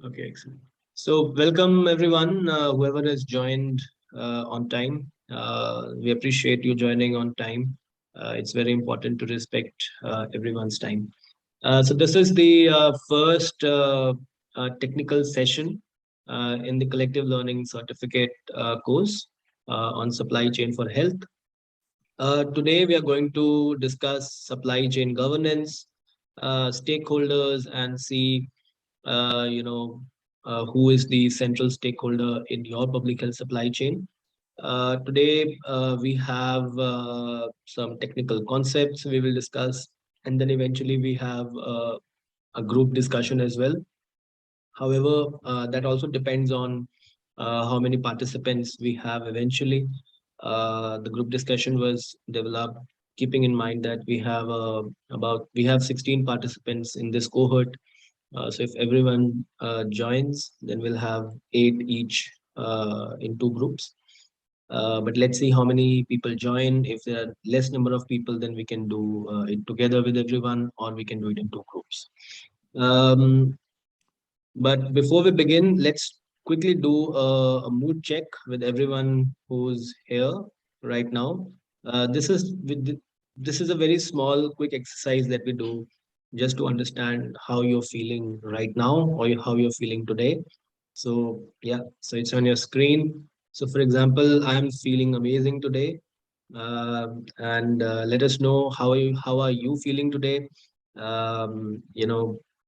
Okay, excellent. So welcome everyone, whoever has joined on time. We appreciate you joining on time. It's very important to respect everyone's time. So this is the first technical session in the collective learning certificate course on supply chain for health. Today we are going to discuss supply chain governance, stakeholders, and see who is the central stakeholder in your public health supply chain. Today, we have some technical concepts we will discuss, and then eventually we have a group discussion as well. However, that also depends on how many participants we have eventually. The group discussion was developed keeping in mind that we have 16 participants in this cohort. So if everyone joins, then we'll have 8 each in 2 groups. But let's see how many people join. If there are less number of people, then we can do it together with everyone, or we can do it in 2 groups. Um, but before we begin, let's quickly do a mood check with everyone who's here right now. This is a very small, quick exercise that we do just to understand how you're feeling right now or how you're feeling today. So yeah, so it's on your screen. So for example, I'm feeling amazing today. And let us know how are you feeling today.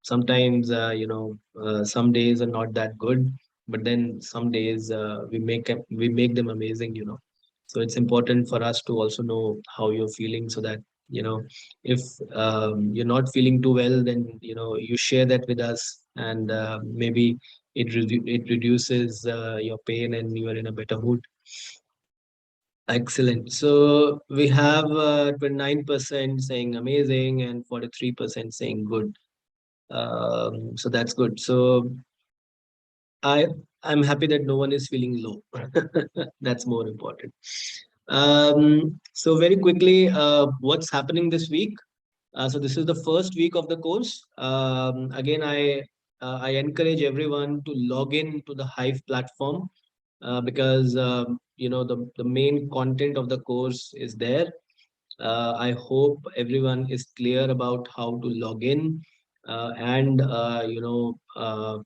Sometimes some days are not that good, but then some days we make them amazing. So it's important for us to also know how you're feeling, so that if you're not feeling too well, then you share that with us, and maybe it reduces your pain and you are in a better mood. Excellent. So we have 29% saying amazing and 43% saying good. So that's good. So I I'm happy that no one is feeling low. That's more important. So very quickly, what's happening this week? So this is the first week of the course. Again, I encourage everyone to log in to the Hive platform because the main content of the course is there. I hope everyone is clear about how to log in and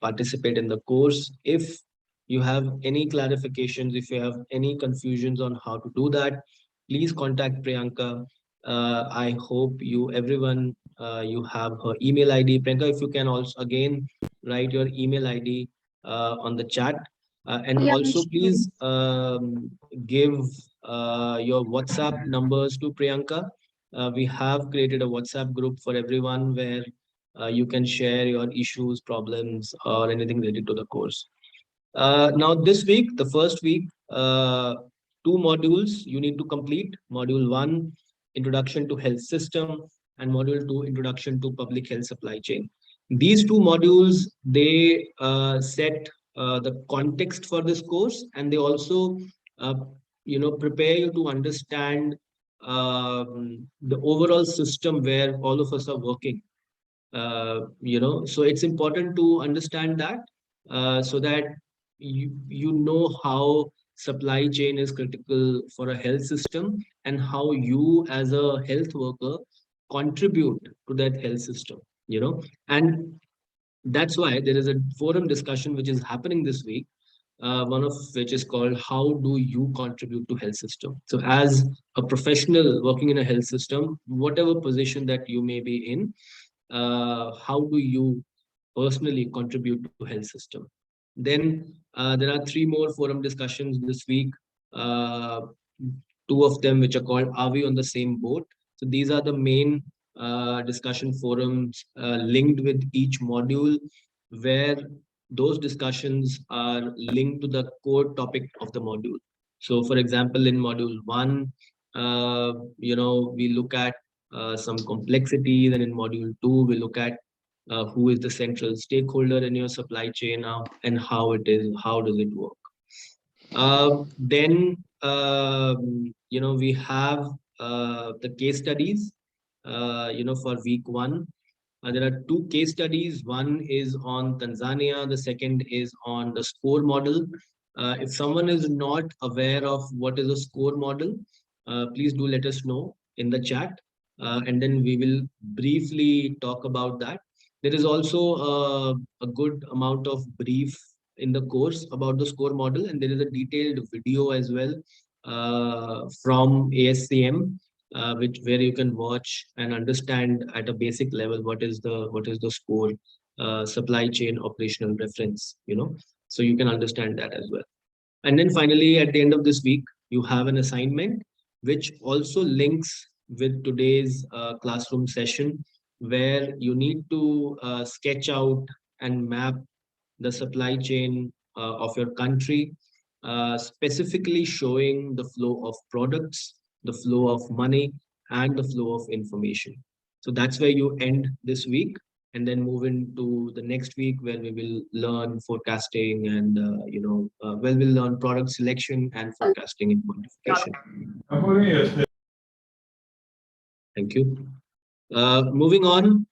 participate in the course. If you have any clarifications, if you have any confusions on how to do that, please contact Priyanka. I hope everyone, you have her email ID. Priyanka, if you can also again write your email ID on the chat. And Yeah, also sure. please give your WhatsApp numbers to Priyanka. We have created a WhatsApp group for everyone where you can share your issues, problems, or anything related to the course. Now, this week, the first week, 2 modules you need to complete. Module 1, Introduction to Health System, and Module 2, Introduction to Public Health Supply Chain. These 2 modules, they set the context for this course, and they also uh, prepare you to understand the overall system where all of us are working. So it's important to understand that, so that you know how supply chain is critical for a health system, and how you as a health worker contribute to that health system. And that's why there is a forum discussion which is happening this week, one of which is called "How do you contribute to health system?" So as a professional working in a health system, whatever position that you may be in, how do you personally contribute to health system? Then there are 3 more forum discussions this week. uh, 2 of them which are called "Are We on the Same Boat?" So these are the main discussion forums linked with each module, where those discussions are linked to the core topic of the module. So for example, in module 1, we look at some complexities, and in module 2 we look at who is the central stakeholder in your supply chain now, and how does it work. Then we have the case studies for week 1. There are two case studies. One is on Tanzania. The second is on the score model. If someone is not aware of what is a score model, please do let us know in the chat, and then we will briefly talk about that. There is also a good amount of brief in the course about the score model, and there is a detailed video as well from ASCM, which where you can watch and understand at a basic level what is the score, supply chain operational reference, so you can understand that as well. And then finally, at the end of this week, you have an assignment which also links with today's classroom session, where you need to sketch out and map the supply chain of your country, specifically showing the flow of products, the flow of money, and the flow of information. So that's where you end this week, and then move into the next week where we will learn forecasting and we'll learn product selection and forecasting and quantification. Thank you. Moving on,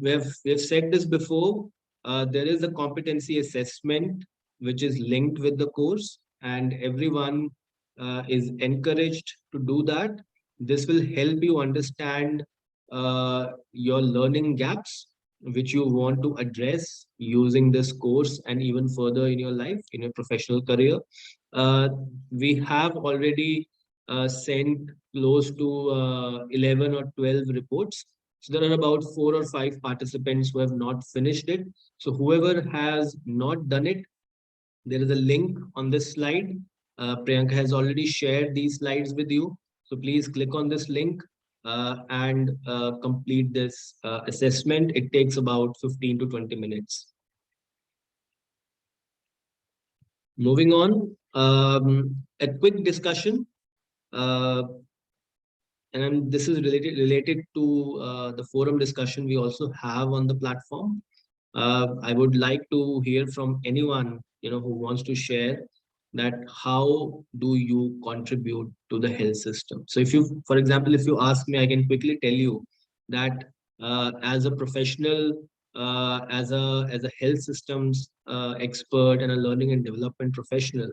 we've said this before. There is a competency assessment which is linked with the course, and everyone is encouraged to do that. This will help you understand your learning gaps, which you want to address using this course and even further in your life, in your professional career. We have already sent close to 11 or 12 reports. So there are about 4 or 5 participants who have not finished it. So whoever has not done it, there is a link on this slide. Priyanka has already shared these slides with you. So please click on this link and complete this assessment. It takes about 15 to 20 minutes. Moving on, a quick discussion. And this is related to the forum discussion we also have on the platform. I would like to hear from anyone who wants to share that how do you contribute to the health system. So if you, for example, if you ask me, I can quickly tell you that as a professional, as a health systems expert and a learning and development professional,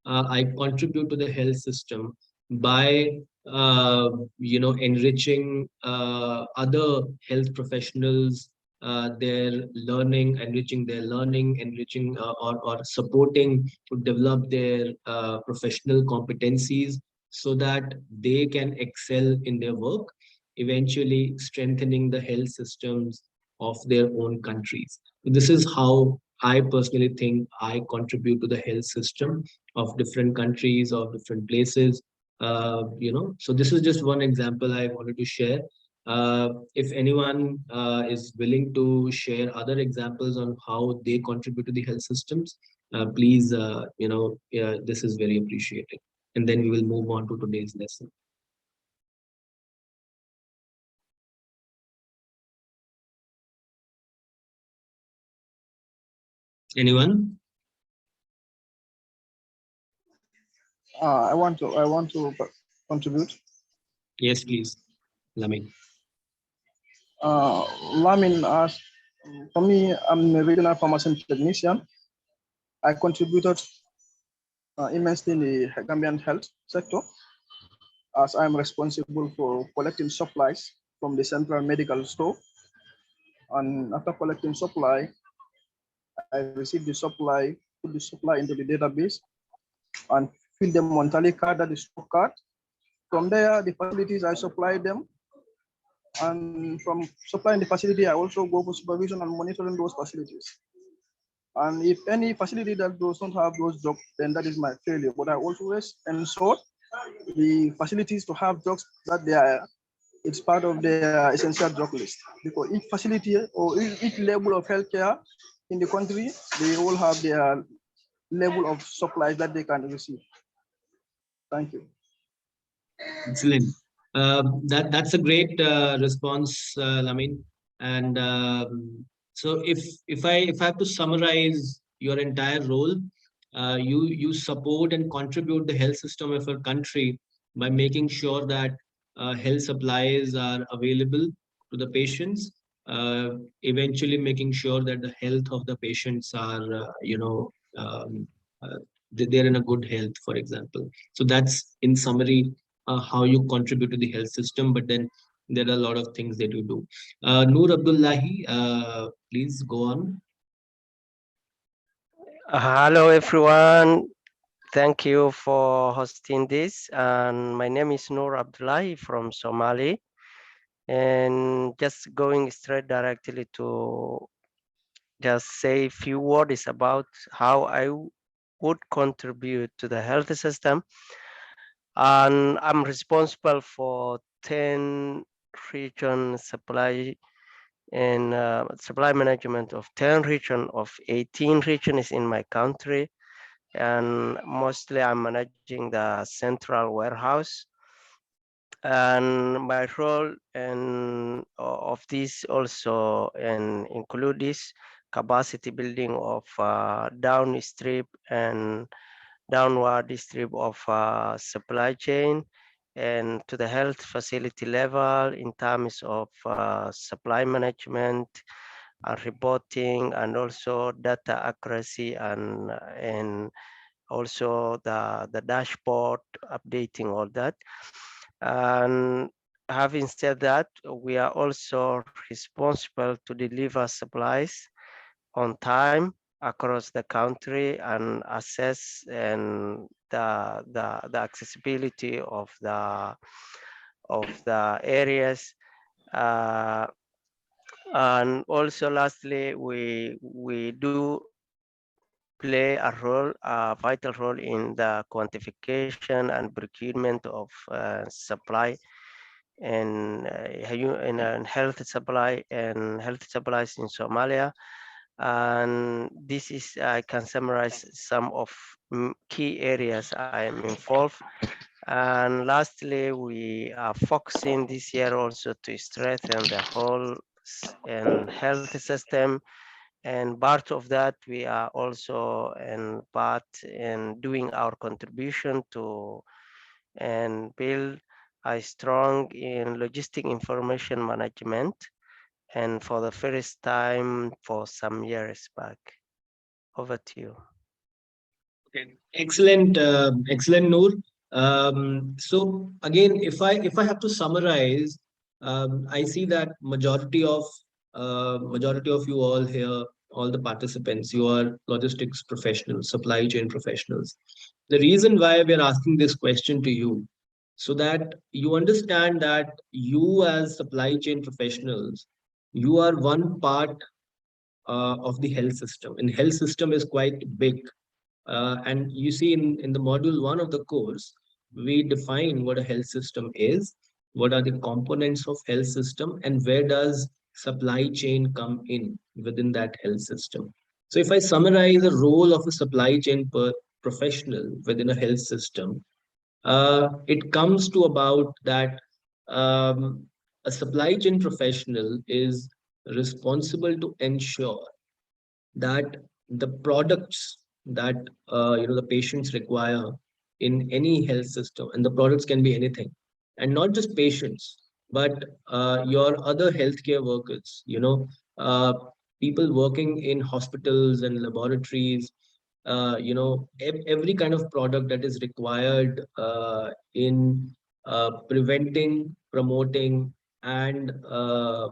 I contribute to the health system by enriching other health professionals, their learning, enriching their learning, enriching or supporting to develop their professional competencies so that they can excel in their work, eventually strengthening the health systems of their own countries. This is how I personally think I contribute to the health system of different countries, of different places. So this is just one example I wanted to share. If anyone is willing to share other examples on how they contribute to the health systems, please, this is very appreciated. And then we will move on to today's lesson. Anyone? I want to contribute. Yes, please, Lamin. Lamin asked, for me, I'm a regional pharmaceutical technician. I contributed immensely in the Gambian health sector, as I'm responsible for collecting supplies from the central medical store. And after collecting supply, I receive the supply, put the supply into the database, and fill them on tally card, that is stock card. From there, the facilities I supply them, and from supplying the facility, I also go for supervision and monitoring those facilities. And if any facility that does not have those drugs, then that is my failure. But I always ensure the facilities to have drugs that they are, it's part of their essential drug list. Because each facility or each level of healthcare in the country, they all have their level of supplies that they can receive. Thank you. Excellent. That's a great response, Lamin. And so if I have to summarize your entire role, you support and contribute the health system of your country by making sure that health supplies are available to the patients, eventually making sure that the health of the patients are, um, uh, they're in a good health, for example. So that's in summary how you contribute to the health system. But then there are a lot of things that you do. Noor Abdullahi, please go on. Hello, everyone. Thank you for hosting this. And my name is Noor Abdullahi from Somali. And just going straight directly to just say a few words about how I would contribute to the health system. And I'm responsible for 10 region supply and supply management of 10 region of 18 regions in my country, and mostly I'm managing the central warehouse. And my role and of this also and include this capacity building of downstream and downward strip of supply chain and to the health facility level in terms of supply management and reporting and also data accuracy and also the dashboard updating all that. And having said that, we are also responsible to deliver supplies on time across the country and assess and the accessibility of the areas. Uh, and also lastly, we do play a role, a vital role in the quantification and procurement of supply and health supply and health supplies in Somalia. And this is, I can summarize some of key areas I am involved. And lastly, we are focusing this year also to strengthen the whole and health system. And part of that, we are also and part in doing our contribution to and build a strong in logistic information management, and for the first time for some years back. Over to you. Okay. Excellent, excellent, Noor. So again, if I have to summarize, I see that majority of you all here, all the participants, you are logistics professionals, supply chain professionals. The reason why we are asking this question to you, so that you understand that you as supply chain professionals, you are one part of the health system, and health system is quite big. And you see in the module one of the course, we define what a health system is, what are the components of health system, and where does supply chain come in within that health system. So if I summarize the role of a supply chain professional within a health system, it comes to about that a supply chain professional is responsible to ensure that the products that the patients require in any health system, and the products can be anything, and not just patients, but your other healthcare workers, uh, people working in hospitals and laboratories, every kind of product that is required in preventing, promoting, and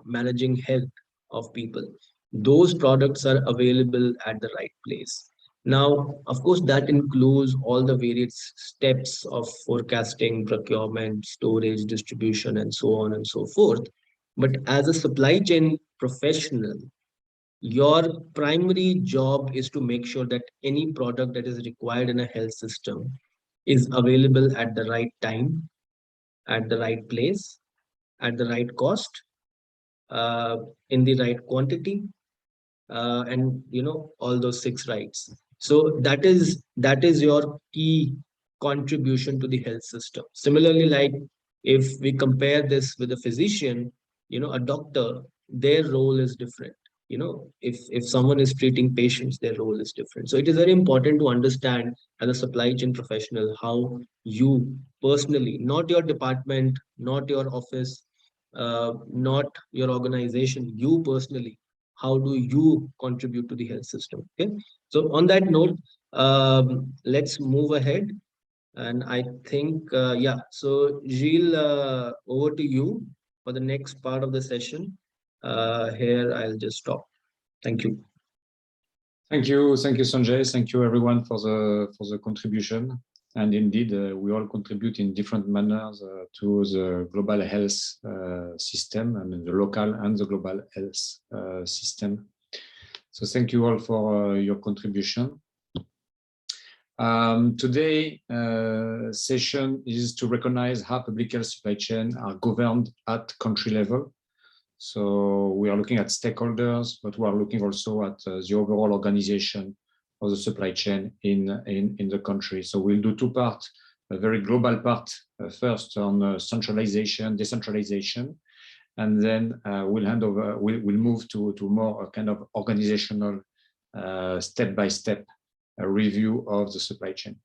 managing health of people. Those products are available at the right place. Now, of course, that includes all the various steps of forecasting, procurement, storage, distribution, and so on and so forth. But as a supply chain professional, your primary job is to make sure that any product that is required in a health system is available at the right time, at the right place, at the right cost, uh, in the right quantity, and all those six rights. So that is your key contribution to the health system. Similarly, like if we compare this with a physician, a doctor, their role is different. If someone is treating patients, their role is different. So it is very important to understand as a supply chain professional how you personally, not your department, not your office, not your organization, you personally. How do you contribute to the health system? Okay. So on that note, let's move ahead. And I think, yeah, so Gilles, over to you for the next part of the session. Here, I'll just stop. Thank you. Thank you, Sanjay. Thank you, everyone, for the contribution. And indeed, we all contribute in different manners to the global health system, and the local and the global health system. So thank you all for your contribution. Today session is to recognize how public health supply chain are governed at country level. So we are looking at stakeholders, but we are looking also at the overall organization of the supply chain in the country. So we'll do two parts, a very global part first on centralization, decentralization, and then we'll move to more kind of organizational step-by-step review of the supply chain.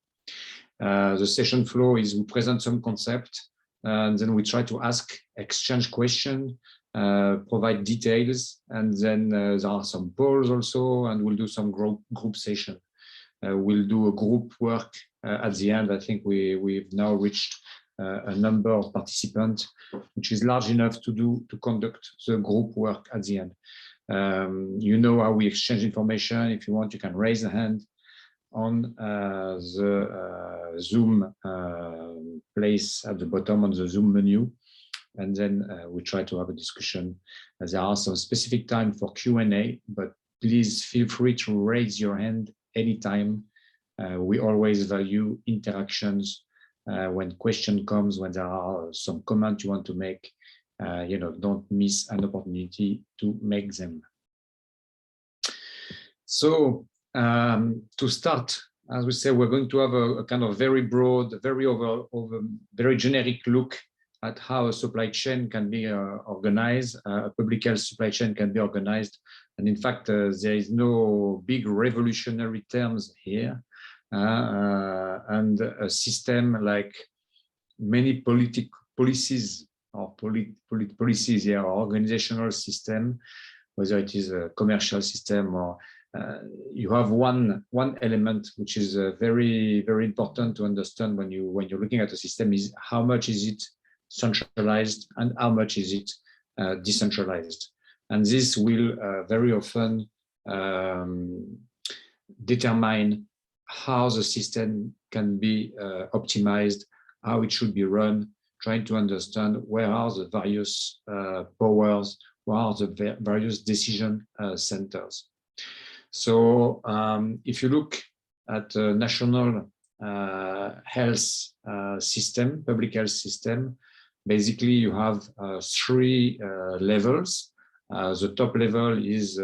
The session flow is we present some concept, and then we try to exchange questions, provide details, and then there are some polls also, and we'll do some group session. We'll do a group work at the end. I think we've now reached a number of participants, which is large enough to conduct the group work at the end. You know how we exchange information. If you want, you can raise a hand on the Zoom place at the bottom on the Zoom menu, and then we try to have a discussion. There are some specific time for Q&A, but please feel free to raise your hand anytime. We always value interactions. When question comes, when there are some comments you want to make, don't miss an opportunity to make them. So to start, as we say, we're going to have a kind of very broad, very generic look at how a supply chain can be organized, a public health supply chain can be organized. And in fact, there is no big revolutionary terms here. And a system like many policies or policies, or organizational system, whether it is a commercial system or you have one element which is very, very important to understand when you're looking at a system is how much is it centralized and how much is it decentralized. And this will very often determine how the system can be optimized, how it should be run, trying to understand where are the various powers, where are the various decision centers. So if you look at the national health system, public health system, basically you have three levels. The top level is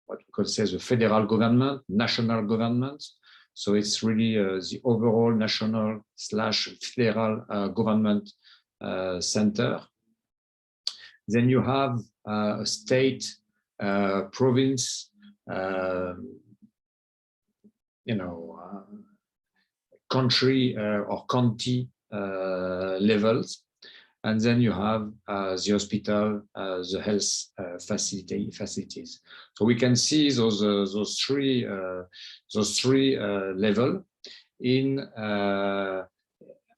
what we could say the federal government, national government. So it's really the overall national / federal government center. Then you have a state, province, country or county levels. And then you have the hospital, the health facilities. So we can see those three levels in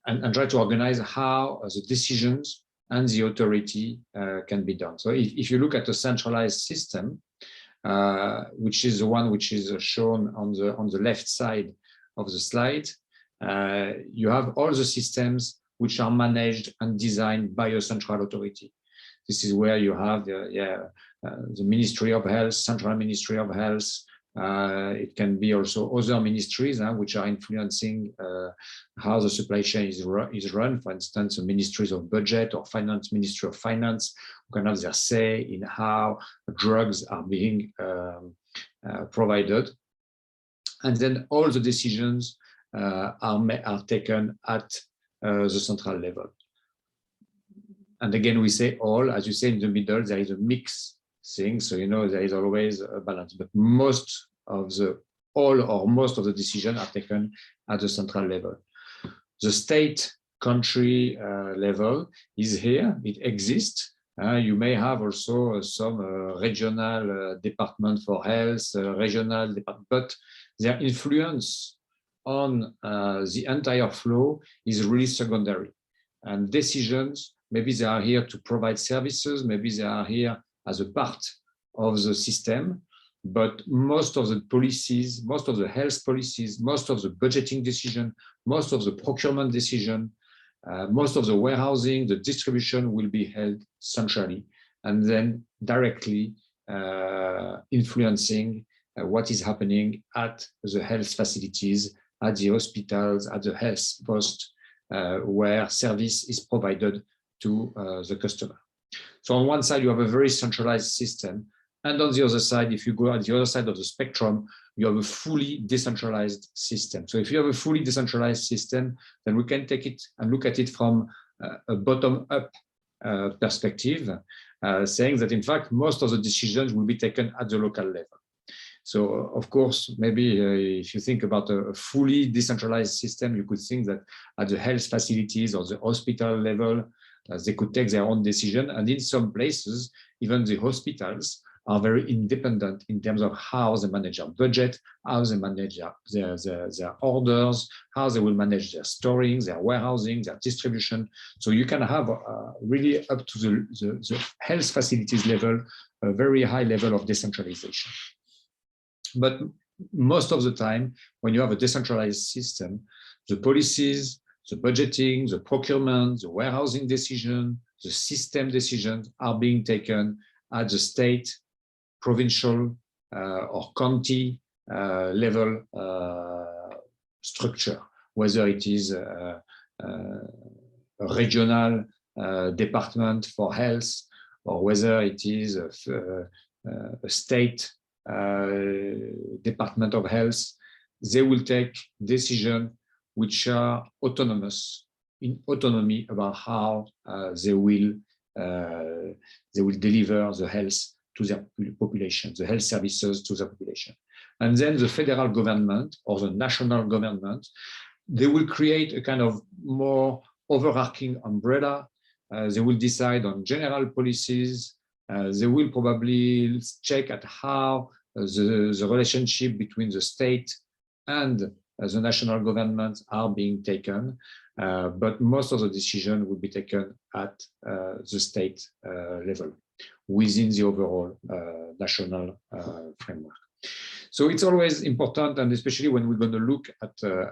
and try to organize how the decisions and the authority can be done. So if you look at a centralized system, which is the one which is shown on the left side of the slide, you have all the systems which are managed and designed by a central authority. This is where you have the Ministry of Health, Central Ministry of Health. It can be also other ministries which are influencing how the supply chain is run. For instance, the Ministries of Budget or Finance, Ministry of Finance, who can have their say in how drugs are being provided. And then all the decisions are taken at the central level. And again, we say all, as you say, in the middle, there is a mix thing. So, there is always a balance, but most of the decisions are taken at the central level. The state country level is here. It exists. You may have also some regional department for health, regional department, but their influence on the entire flow is really secondary. And decisions, maybe they are here to provide services, maybe they are here as a part of the system, but most of the policies, most of the health policies, most of the budgeting decision, most of the procurement decision, most of the warehousing, the distribution will be held centrally and then directly influencing what is happening at the health facilities, at the hospitals, at the health post, where service is provided to the customer. So on one side, you have a very centralized system. And on the other side, if you go at the other side of the spectrum, you have a fully decentralized system. So if you have a fully decentralized system, then we can take it and look at it from a bottom-up perspective, saying that in fact, most of the decisions will be taken at the local level. So of course, maybe if you think about a fully decentralized system, you could think that at the health facilities or the hospital level, they could take their own decision. And in some places, even the hospitals are very independent in terms of how they manage their budget, how they manage their orders, how they will manage their storing, their warehousing, their distribution. So you can have really up to the health facilities level, a very high level of decentralization. But most of the time, when you have a decentralized system, the policies, the budgeting, the procurement, the warehousing decision, the system decisions are being taken at the state, provincial or county level structure, whether it is a regional department for health or whether it is a state Department of Health. They will take decisions which are autonomous, in autonomy about how they will deliver the health to their population, the health services to the population. And then the federal government or the national government, they will create a kind of more overarching umbrella. They will decide on general policies. They will probably check at how the relationship between the state and the national governments are being taken. But most of the decision will be taken at the state level within the overall national framework. So it's always important, and especially when we're going to look at the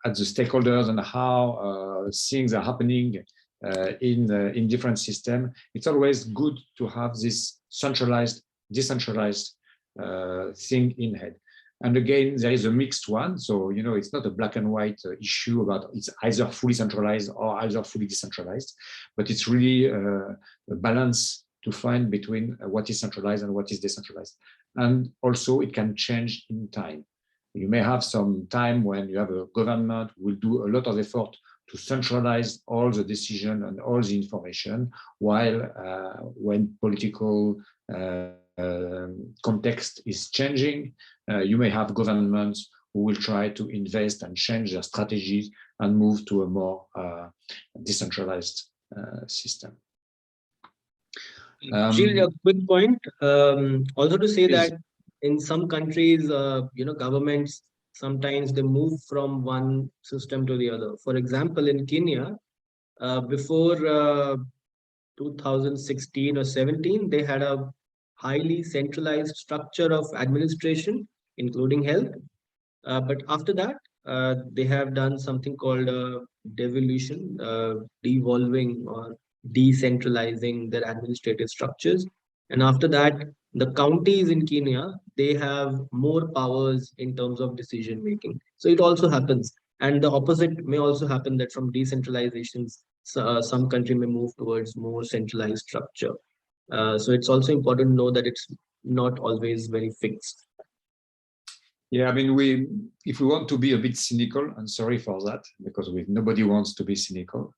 stakeholders and how things are happening in different systems, it's always good to have this centralized, decentralized thing in head. And again, there is a mixed one. So, you know, it's not a black and white issue about it's either fully centralized or either fully decentralized, but it's really a balance to find between what is centralized and what is decentralized. And also it can change in time. You may have some time when you have a government who will do a lot of effort to centralize all the decision and all the information, while when political context is changing, you may have governments who will try to invest and change their strategies and move to a more decentralized system. Gilles, a quick point. Also to say Please. that in some countries, you know, governments, sometimes they move from one system to the other. For example, in Kenya, before 2016 or 17, they had a highly centralized structure of administration, including health. But after that, they have done something called devolution, devolving or decentralizing their administrative structures. And after that, the counties in Kenya, they have more powers in terms of decision making. So it also happens. And the opposite may also happen, that from decentralizations, some country may move towards more centralized structure. So it's also important to know that it's not always very fixed. Yeah, I mean, if we want to be a bit cynical, and sorry for that, because nobody wants to be cynical,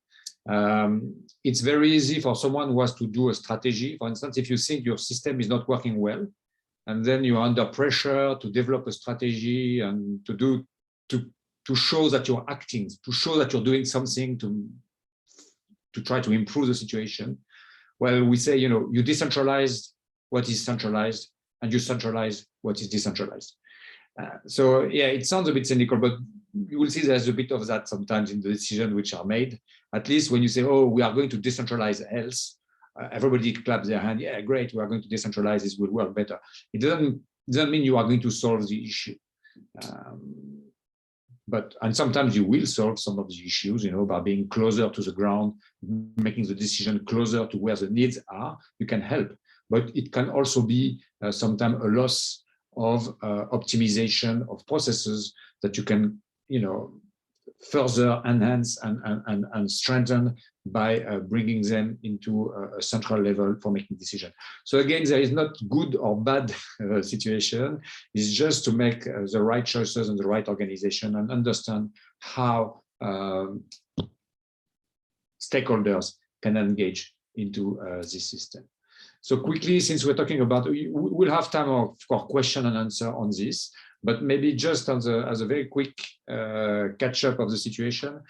it's very easy for someone who has to do a strategy. For instance, if you think your system is not working well, and then you're under pressure to develop a strategy and to to show that you're acting, to show that you're doing something to try to improve the situation. Well, we say, you decentralize what is centralized, and you centralize what is decentralized. So yeah, it sounds a bit cynical, but you will see there's a bit of that sometimes in the decisions which are made. At least when you say, oh, we are going to decentralize health, everybody claps their hand. Yeah, great, we are going to decentralize, this will work better. It doesn't mean you are going to solve the issue. And sometimes you will solve some of the issues, by being closer to the ground, making the decision closer to where the needs are. You can help, but it can also be sometimes a loss of optimization of processes that you can, further enhance and strengthen by bringing them into a central level for making decisions. So again, there is not good or bad situation. It's just to make the right choices and the right organization and understand how stakeholders can engage into this system. So quickly, since we're talking about, we'll have time for question and answer on this, but maybe just as a very quick catch up of the situation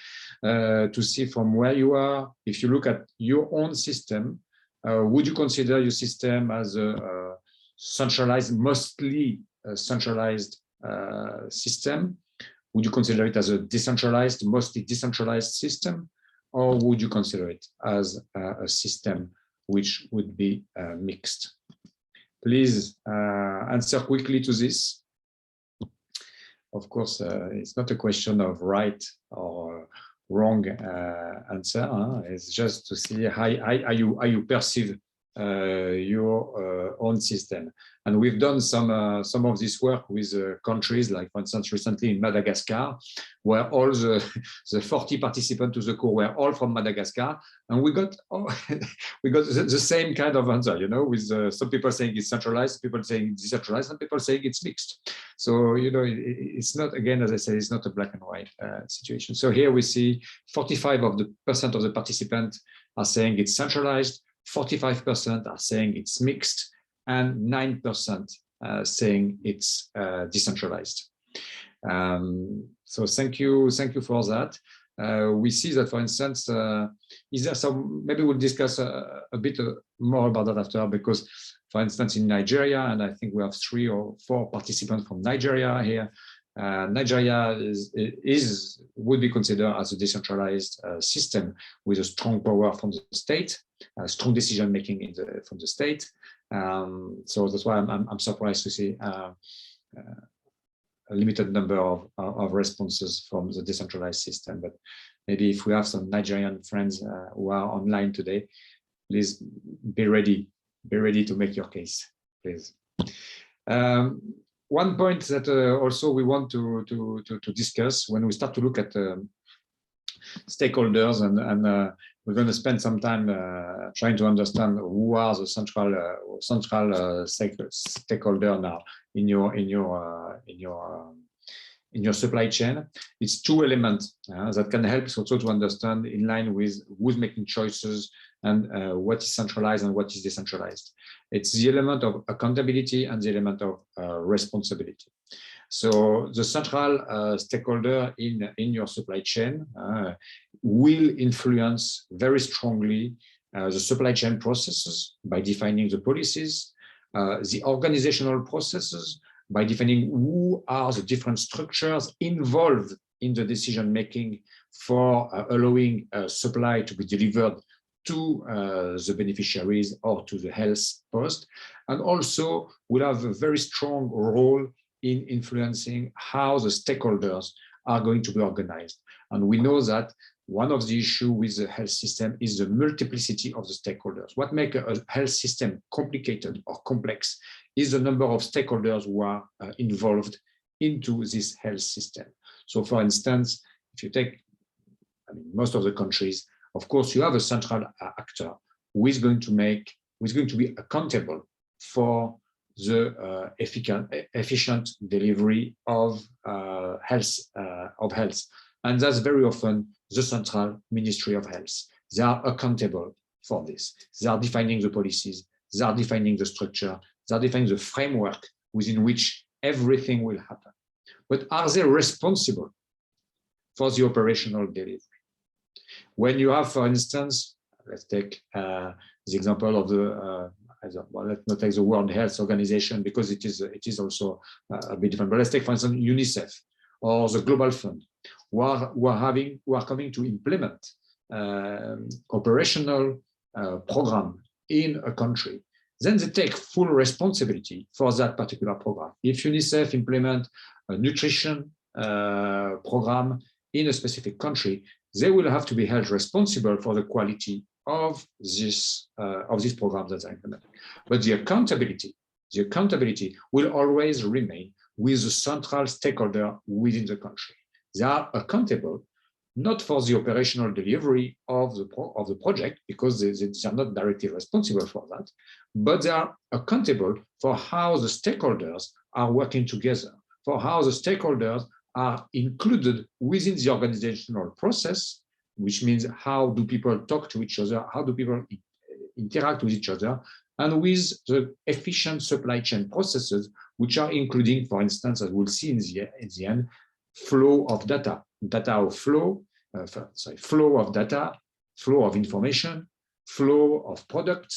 to see from where you are. If you look at your own system, would you consider your system as a centralized, mostly centralized system? Would you consider it as a decentralized, mostly decentralized system? Or would you consider it as a system which would be mixed? Please answer quickly to this. Of course, it's not a question of right or wrong answer. It's just to see how you perceive your own system. And we've done some of this work with countries, like for instance, recently in Madagascar, where all the 40 participants to the course were all from Madagascar, and we got the same kind of answer, with some people saying it's centralized, people saying it's decentralized, and people saying it's mixed. So it's not, again, as I said, it's not a black and white situation. So here we see 45% of the participants are saying it's centralized, 45% are saying it's mixed, and 9% saying it's decentralized. So thank you for that. We see that, for instance, is there some, maybe we'll discuss a bit more about that after, because for instance, in Nigeria, and I think we have 3 or 4 participants from Nigeria here, Nigeria would be considered as a decentralized system with a strong power from the state, strong decision making from the state. So that's why I'm surprised to see a limited number of responses from the decentralized system. But maybe if we have some Nigerian friends who are online today, please be ready to make your case, please. One point that also we want to discuss when we start to look at stakeholders, and we're going to spend some time trying to understand who are the central stakeholder now in your supply chain. It's 2 elements that can help us also to understand, in line with who's making choices and what is centralized and what is decentralized. It's the element of accountability and the element of responsibility. So the central stakeholder in your supply chain will influence very strongly the supply chain processes by defining the policies, the organizational processes by defining who are the different structures involved in the decision making for allowing supply to be delivered to the beneficiaries or to the health post, and also will have a very strong role in influencing how the stakeholders are going to be organized. And we know that one of the issues with the health system is the multiplicity of the stakeholders. What makes a health system complicated or complex is the number of stakeholders who are involved into this health system. So for instance, if you take most of the countries, of course, you have a central actor who is going to be accountable for the efficient delivery of health. And that's very often the Central Ministry of Health. They are accountable for this. They are defining the policies, they are defining the structure, they are defining the framework within which everything will happen. But are they responsible for the operational delivery. When you have, for instance, let's take the example of the, well, let's not take the World Health Organization because it is also a bit different. But let's take, for instance, UNICEF or the Global Fund, who are coming to implement operational program in a country. Then they take full responsibility for that particular program. If UNICEF implement a nutrition program in a specific country, they will have to be held responsible for the quality of this program that they implement. But the accountability will always remain with the central stakeholder within the country. They are accountable not for the operational delivery of the project, because they are not directly responsible for that, but they are accountable for how the stakeholders are working together, for how the stakeholders are included within the organizational process, which means how do people talk to each other, how do people interact with each other, and with the efficient supply chain processes, which are including, for instance, as we'll see in the end, flow of data, flow of data, flow of information, flow of product,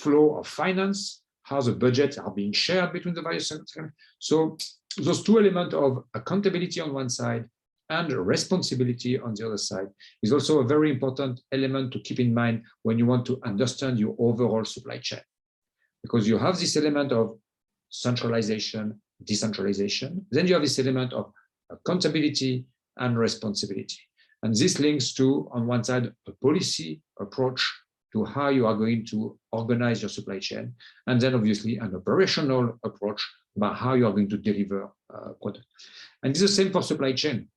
flow of finance, how the budgets are being shared between the various sectors. So those two elements of accountability on one side and responsibility on the other side is also a very important element to keep in mind when you want to understand your overall supply chain. Because you have this element of centralization, decentralization, then you have this element of accountability and responsibility. And this links to, on one side, a policy approach to how you are going to organize your supply chain, and then obviously an operational approach about how you are going to deliver product. And it's the same for supply chain.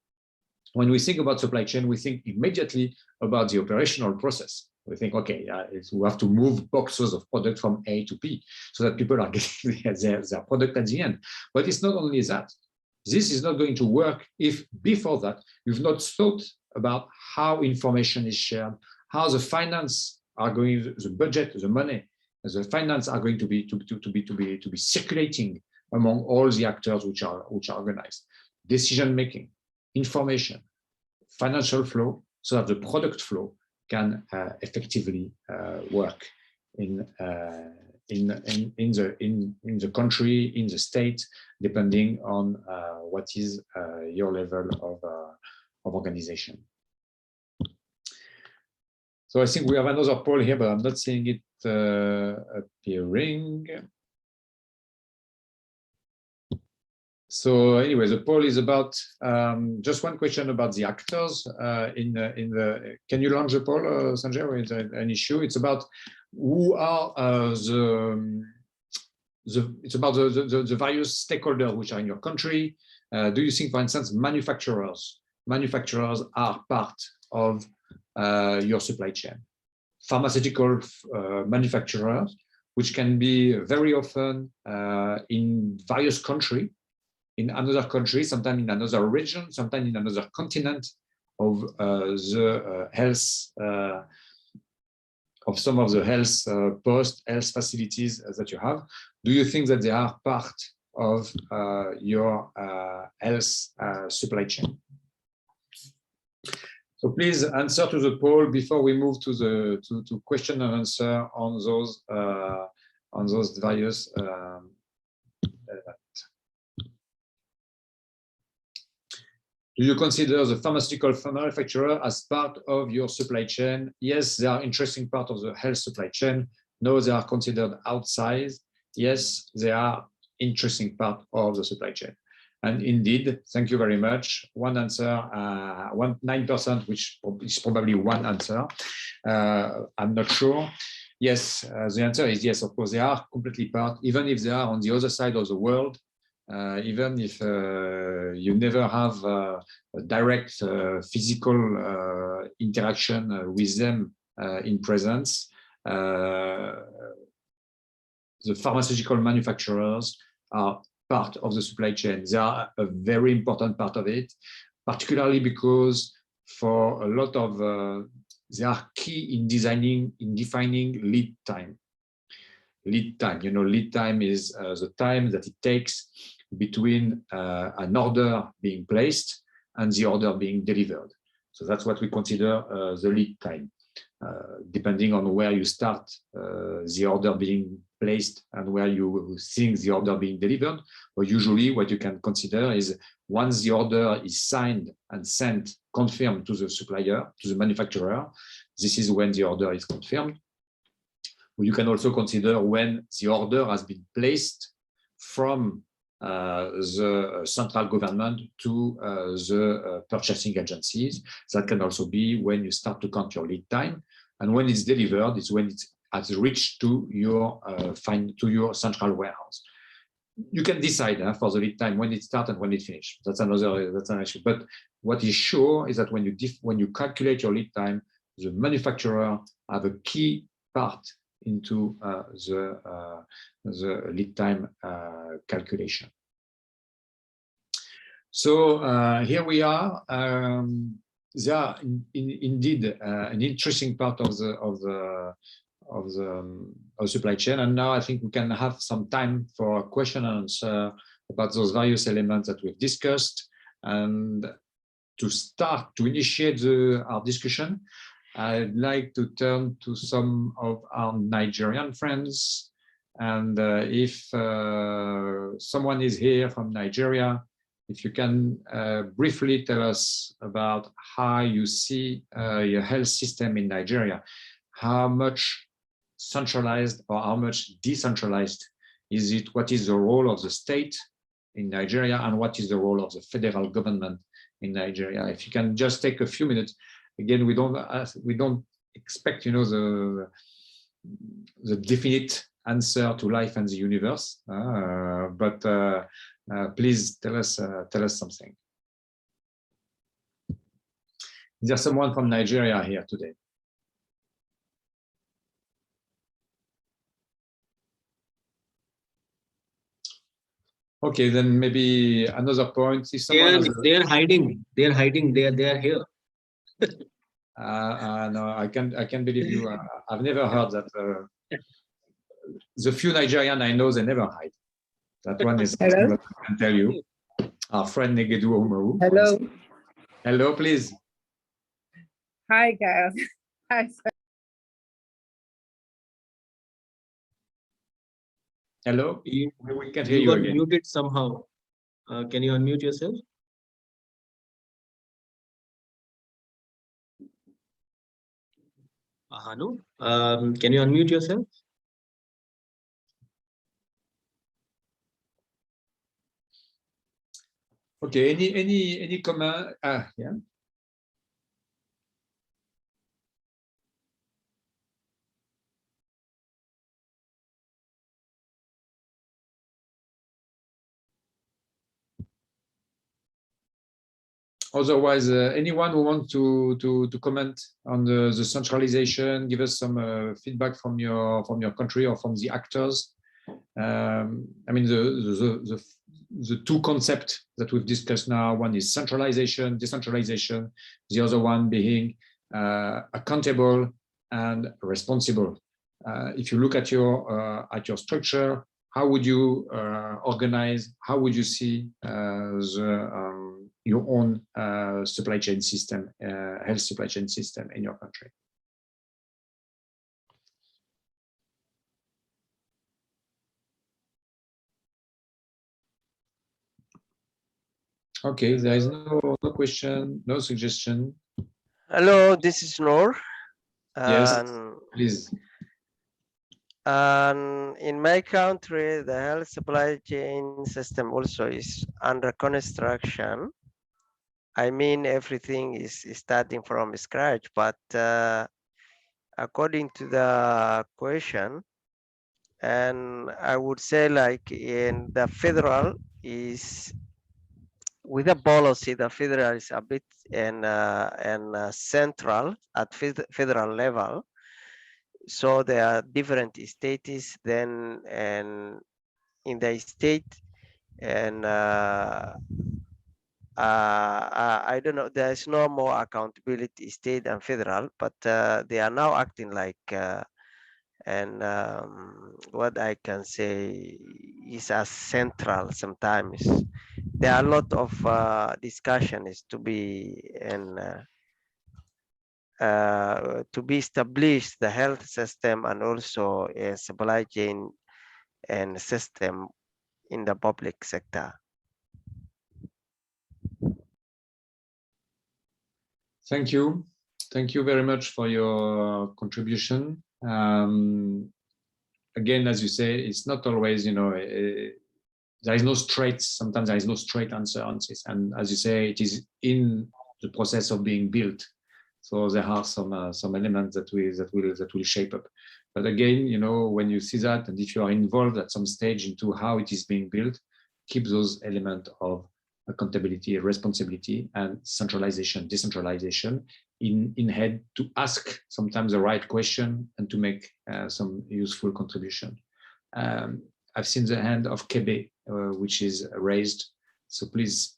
When we think about supply chain, we think immediately about the operational process. We think, okay, we have to move boxes of product from A to B so that people are getting their product at the end. But it's not only that. This is not going to work if before that you've not thought about how information is shared, how the finance are going, the budget, the money, the finance are going to be circulating among all the actors which are organized. Decision making, information, financial flow, so that the product flow can effectively work in the country, in the state, depending on what is your level of organization. So I think we have another poll here, but I'm not seeing it appearing. So anyway, the poll is about just one question about the actors Can you launch the poll, Sanjay, or is there an issue? It's about who are it's about the various stakeholders which are in your country. Do you think, for instance, manufacturers are part of your supply chain? Pharmaceutical manufacturers, which can be very often in various countries, in another country, sometimes in another region, sometimes in another continent of the health, of some of the health post-health facilities that you have. Do you think that they are part of your health supply chain? So please answer to the poll before we move to the to question and answer on those various Do you consider the pharmaceutical manufacturer as part of your supply chain? Yes, they are interesting part of the health supply chain. No, they are considered outside. Yes, they are interesting part of the supply chain. And indeed, thank you very much. One answer, 9%, which is probably one answer. I'm not sure. Yes, the answer is yes, of course, they are completely part, even if they are on the other side of the world. Even if you never have a direct physical interaction with them in presence, the pharmaceutical manufacturers are part of the supply chain. They are a very important part of it, particularly because for a lot of, they are key in defining lead time. Lead time, you know, lead time is the time that it takes between an order being placed and the order being delivered. So that's what we consider the lead time. Depending on where you start the order being placed and where you think the order being delivered. But usually what you can consider is once the order is signed and sent, confirmed to the supplier, to the manufacturer, this is when the order is confirmed. You can also consider when the order has been placed from the central government to the purchasing agencies. That can also be when you start to count your lead time. And when it's delivered, it's when it has reached to your central warehouse. You can decide for the lead time when it starts and when it finishes. That's an issue. But what is sure is that when you calculate your lead time, the manufacturer have a key part into the lead time calculation. So here we are. There are indeed an interesting part of the supply chain, and now I think we can have some time for question and answer about those various elements that we've discussed. And to start to initiate our discussion, I'd like to turn to some of our Nigerian friends. And if someone is here from Nigeria, if you can briefly tell us about how you see your health system in Nigeria, how much centralized or how much decentralized is it? What is the role of the state in Nigeria, and what is the role of the federal government in Nigeria? If you can just take a few minutes. Again, we don't expect, the definite answer to life and the universe, but please tell us something. Is there someone from Nigeria here today? Okay, then maybe another point. If someone they're hiding. They're hiding. They are here. No, I can't believe you. I've never heard that. The few Nigerian I know, they never hide. That one is something that I can tell you. Our friend Negedu Omaru. Hello. Hello, please. Hi, guys. Hi. Hello. We can hear You you got again. muted somehow. Can you unmute yourself? Ahanu, can you unmute yourself? Okay. Any comment? Yeah. Otherwise, anyone who wants to comment on the centralization, give us some feedback from your country or from the actors. I mean, the two concepts that we've discussed now, one is centralization, decentralization, the other one being accountable and responsible. If you look at your structure, how would you organize? How would you see your own supply chain system, health supply chain system in your country? Okay, there is no question, no suggestion. Hello, this is Noor. Yes, please. And in my country, the health supply chain system also is under construction. I mean, everything is starting from scratch, but according to the question, and I would say like in the federal is with the policy, the federal is a bit and central at federal level. So there are different states then, and in the state, and I don't know, there's no more accountability state and federal, but they are now acting like and what I can say is as central sometimes, there are a lot of discussions to be to be established, the health system and also a supply chain and system in the public sector. Thank you. Thank you very much for your contribution. Again, as you say, it's not always, you know, there is no straight, sometimes there is no straight answer on this. And as you say, it is in the process of being built. So there are some elements that will shape up. But again, you know, when you see that, and if you are involved at some stage into how it is being built, keep those elements of accountability, responsibility, and centralization, decentralization in head to ask sometimes the right question and to make some useful contribution. I've seen the hand of Kebe, which is raised. So please.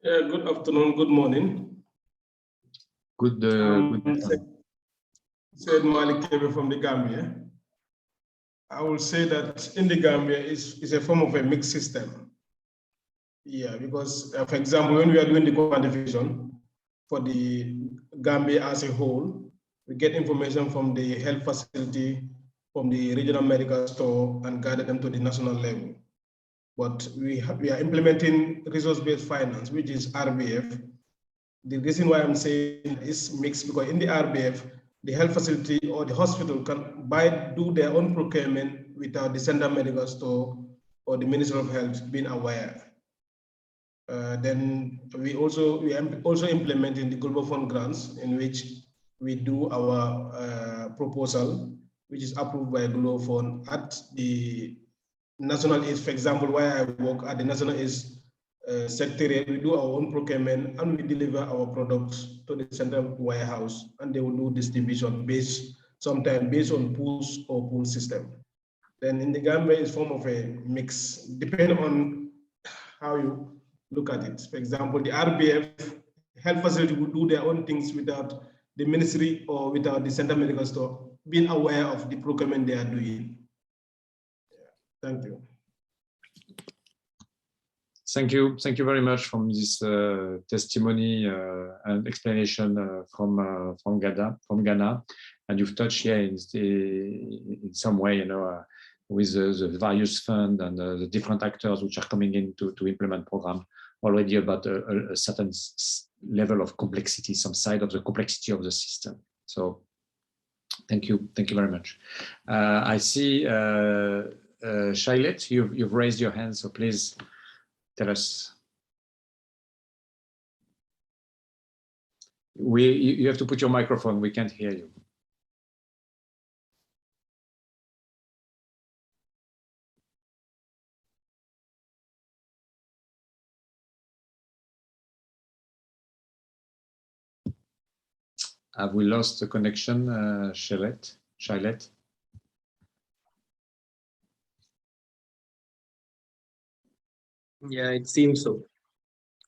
Good afternoon, good morning. Good Said Malik Kebe from the Gambia. I will say that in the Gambia is a form of a mixed system. Yeah, because for example, when we are doing the quantification for the Gambia as a whole, we get information from the health facility, from the regional medical store, and gather them to the national level. But we are implementing resource-based finance, which is RBF. The reason why I'm saying it's mixed because in the RBF, the health facility or the hospital can do their own procurement without the central medical store or the Ministry of Health being aware. Then we are also implementing the Global Fund grants in which we do our proposal, which is approved by Global Fund at the national aids. For example, where I work at the national aids secretariat, we do our own procurement and we deliver our products to the central warehouse, and they will do distribution sometimes based on pools or pool system. Then in the Gambia, it's form of a mix, depending on how you look at it. For example, the RBF health facility will do their own things without the ministry or without the central medical store being aware of the procurement they are doing. Thank you. Thank you. Thank you very much from this testimony and explanation from Ghana. And you've touched here in some way, you know, with the various funds and the different actors which are coming in to implement program already about a certain level of complexity, some side of the complexity of the system. So thank you very much. I see Shailet, you've raised your hand, so please tell us. You have to put your microphone, we can't hear you. Have we lost the connection, Shailet? Yeah, it seems so.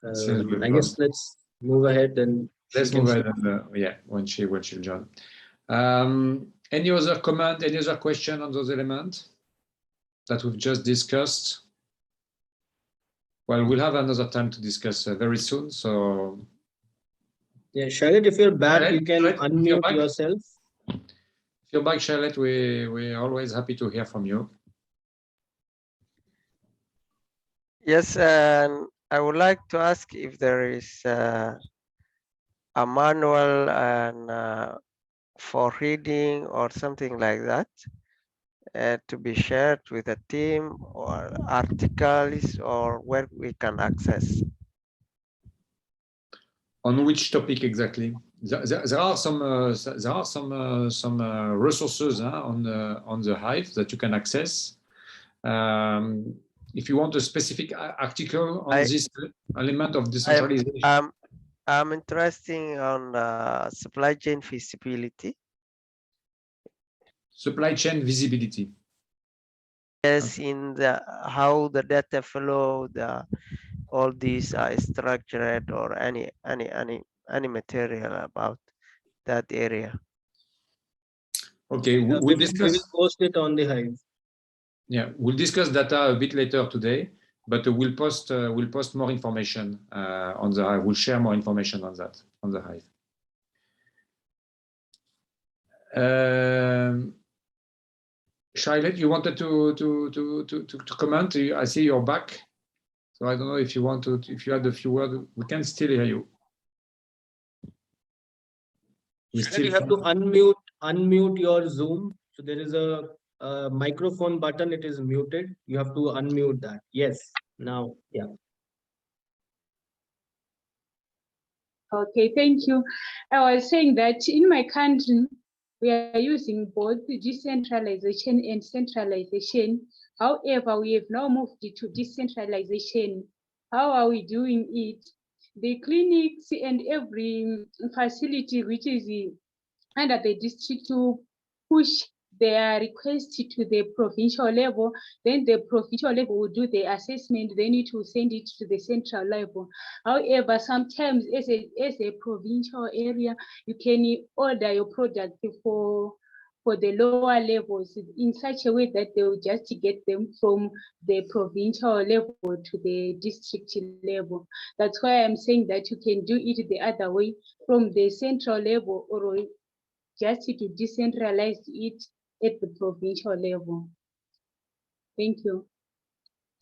I guess let's move ahead and let's move ahead and yeah, when she'll join. Any other comment, any other question on those elements that we've just discussed? Well, we'll have another time to discuss very soon. So yeah, Charlotte, if you're back, Charlotte, you can unmute yourself. If you're back, Charlotte, we're always happy to hear from you. Yes, and I would like to ask if there is a manual and for reading or something like that to be shared with the team, or articles, or where we can access. On which topic exactly? There are some resources on the Hive that you can access. If you want a specific article on this element of decentralization, I'm interested on supply chain feasibility. Supply chain visibility. Yes, okay. In how the data flow, all these are structured, or any material about that area. Okay, we'll discuss. We will post it on the Hive. Yeah, we'll discuss data a bit later today. but we'll post more information on the Hive. We'll share more information on that on the Hive. Charlotte, you wanted to comment? I see you're back, so I don't know if you want to. If you had a few words, we can still hear you. You have to unmute your Zoom. So there is a microphone button. It is muted. You have to unmute that. Yes. Now, yeah. Okay, thank you. I was saying that in my country, we are using both decentralization and centralization. However, we have now moved to decentralization. How are we doing it? The clinics and every facility which is under the district to push their request to the provincial level, then the provincial level will do the assessment, then it will send it to the central level. However, sometimes as a provincial area, you can order your product for the lower levels in such a way that they will just get them from the provincial level to the district level. That's why I'm saying that you can do it the other way from the central level, or just to decentralize it at the provincial level. Thank you.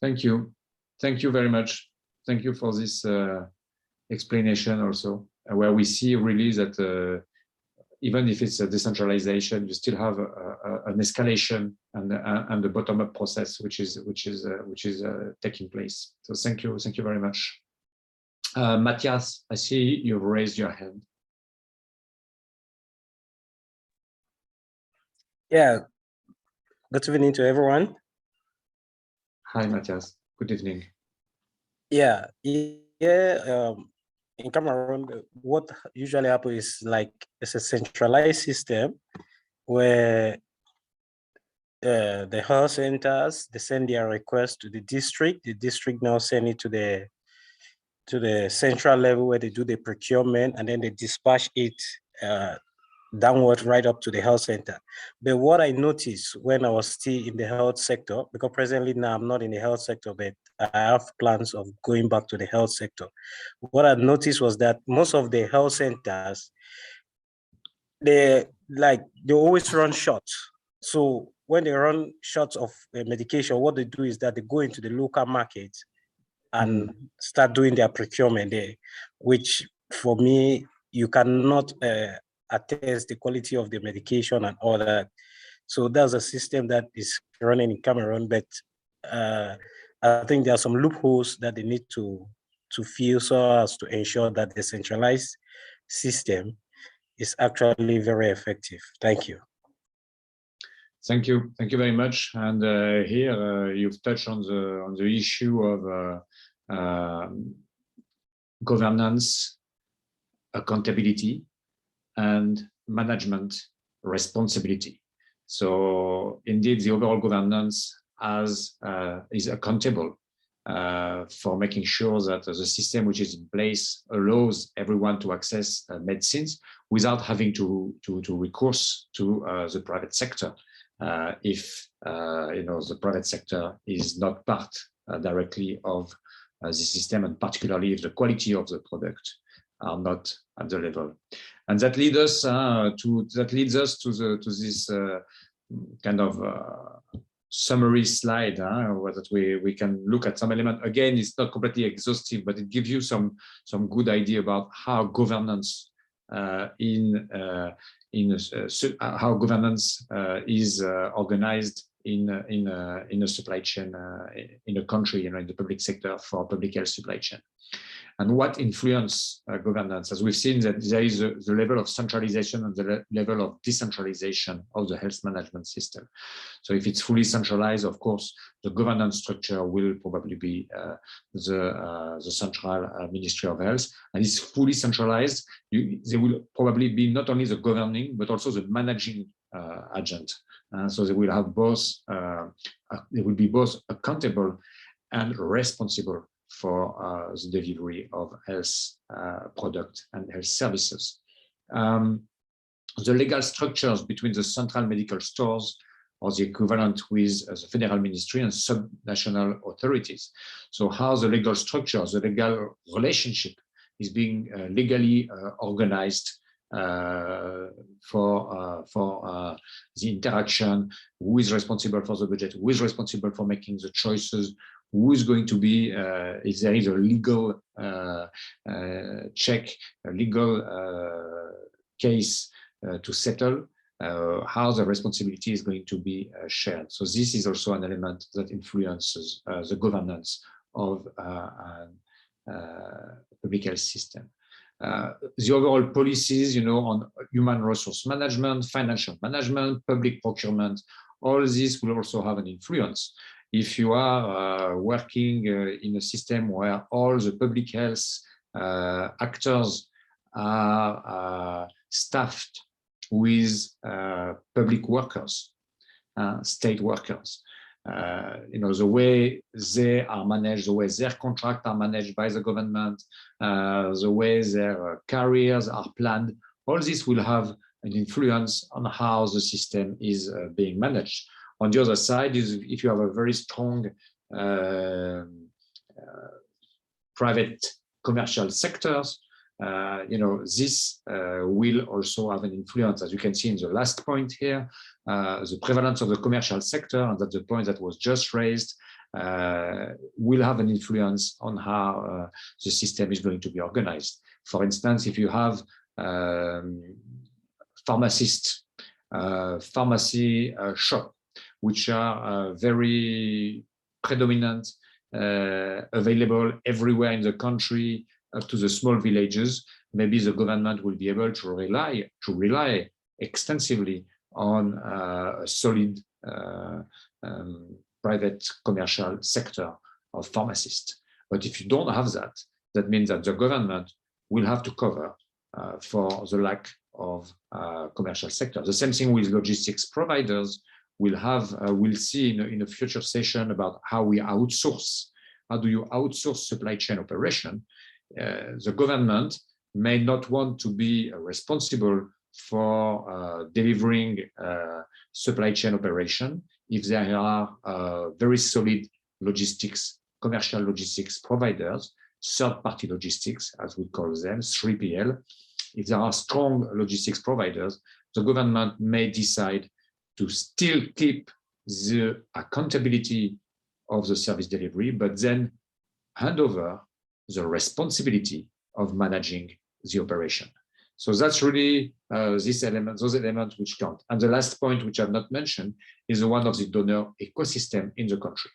Thank you. Thank you very much. Thank you for this explanation also, where we see really that even if it's a decentralization, you still have an escalation and the bottom-up process, which is taking place. So thank you very much. Matthias, I see you've raised your hand. Yeah, good evening to everyone. Hi, Matthias. Good evening. Yeah, in Cameroon, what usually happens is like it's a centralized system where the health centers, they send their request to the district now send it to the central level where they do the procurement, and then they dispatch it downward right up to the health center. But what I noticed when I was still in the health sector, because presently now I'm not in the health sector, but I have plans of going back to the health sector. What I noticed was that most of the health centers, they always run short. So when they run short of medication, what they do is that they go into the local market and start doing their procurement there, which for me, you cannot attest the quality of the medication and all that. So there's a system that is running in Cameroon, but I think there are some loopholes that they need to fill so as to ensure that the centralized system is actually very effective. Thank you. Thank you very much. And here you've touched on the issue of governance, accountability, and management responsibility. So indeed, the overall governance is accountable for making sure that the system which is in place allows everyone to access medicines without having to recourse to the private sector if the private sector is not part directly of the system, and particularly if the quality of the product are not at the level. And that leads us to this kind of summary slide that we can look at some element. Again, it's not completely exhaustive, but it gives you some good idea about how governance how governance is organized in a supply chain in a country, in the public sector for public health supply chain. And what influence governance? As we've seen, that there is the level of centralization and the level of decentralization of the health management system. So if it's fully centralized, of course, the governance structure will probably be the central Ministry of Health. And it's fully centralized. There will probably be not only the governing, but also the managing agent. So they will have both, they will be both accountable and responsible for the delivery of health product and health services. The legal structures between the central medical stores or the equivalent with the federal ministry and subnational authorities. So how the legal structure, the legal relationship is being legally organized for the interaction, who is responsible for the budget, who is responsible for making the choices, who is going to be, if there is a legal check, a legal case to settle, how the responsibility is going to be shared. So this is also an element that influences the governance of public health system. The overall policies, on human resource management, financial management, public procurement, all this will also have an influence. If you are working in a system where all the public health actors are staffed with public workers, state workers, the way they are managed, the way their contracts are managed by the government, the way their careers are planned, all this will have an influence on how the system is being managed. On the other side, is if you have a very strong private commercial sectors, this will also have an influence. As you can see in the last point here, the prevalence of the commercial sector, and that's the point that was just raised, will have an influence on how the system is going to be organized. For instance, if you have pharmacists, pharmacy shop, which are very predominant, available everywhere in the country, up to the small villages, maybe the government will be able to rely extensively on a solid private commercial sector of pharmacists. But if you don't have that, that means that the government will have to cover for the lack of commercial sector. The same thing with logistics providers. We'll see in a future session about how we outsource. How do you outsource supply chain operation? The government may not want to be responsible for delivering supply chain operation if there are very solid logistics, commercial logistics providers, third-party logistics, as we call them, 3PL. If there are strong logistics providers, the government may decide to still keep the accountability of the service delivery, but then hand over the responsibility of managing the operation. So that's really those elements which count. And the last point, which I've not mentioned, is the one of the donor ecosystem in the country.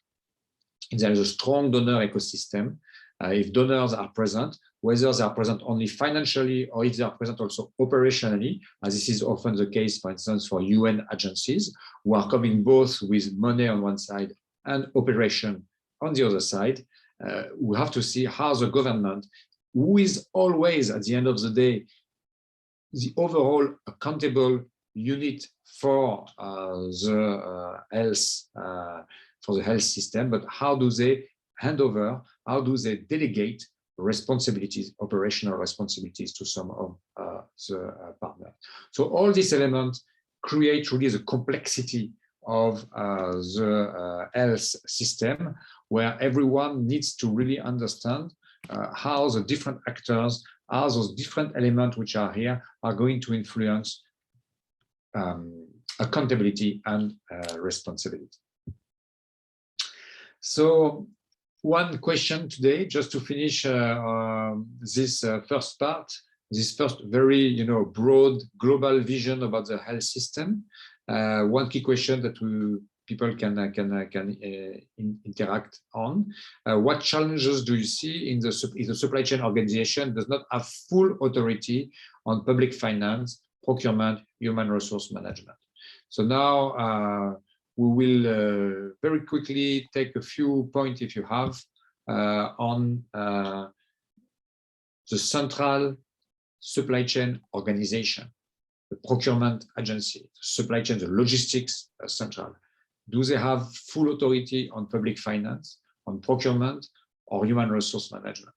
If there is a strong donor ecosystem, if donors are present, whether they are present only financially or if they are present also operationally, as this is often the case, for instance, for UN agencies, who are coming both with money on one side and operation on the other side, we have to see how the government, who is always, at the end of the day, the overall accountable unit for the health system, but how do they hand over, how do they delegate responsibilities, operational responsibilities to some of the partners. So all these elements create really the complexity of the health system, where everyone needs to really understand how the different actors, how those different elements which are here are going to influence accountability and responsibility. So one question today, just to finish this first part, this first very broad global vision about the health system. One key question that people can interact on. What challenges do you see in the supply chain organization does not have full authority on public finance, procurement, human resource management? So now we will very quickly take a few points, if you have, on the central supply chain organization, the procurement agency, supply chain, the logistics central. Do they have full authority on public finance, on procurement, or human resource management?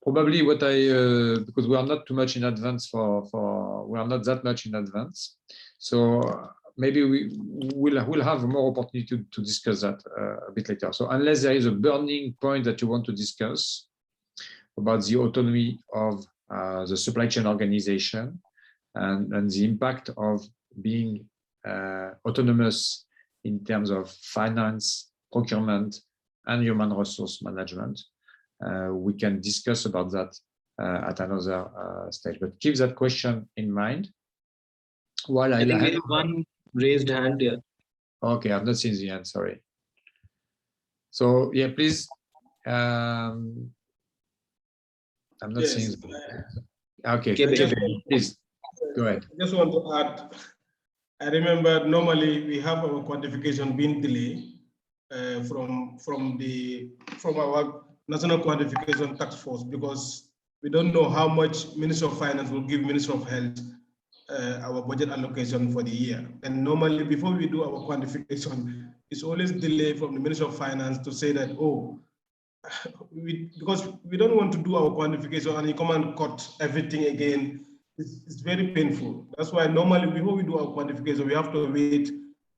Probably what because we are not too much in advance we are not that much in advance. So maybe we'll have more opportunity to discuss that a bit later. So unless there is a burning point that you want to discuss about the autonomy of the supply chain organization and the impact of being autonomous in terms of finance, procurement, and human resource management, we can discuss about that at another stage. But keep that question in mind. While I think we have one raised hand here. Okay, I've not seen the hand, sorry. So yeah, please. I'm not seeing. Okay, please go ahead. I just want to add, I remember normally we have our quantification being delayed from our National Quantification Task Force, because we don't know how much Minister of Finance will give Minister of Health our budget allocation for the year. And normally before we do our quantification, it's always delayed from the Minister of Finance to say that, oh, because we don't want to do our quantification and you come and cut everything again. It's very painful. That's why normally before we do our quantification, we have to wait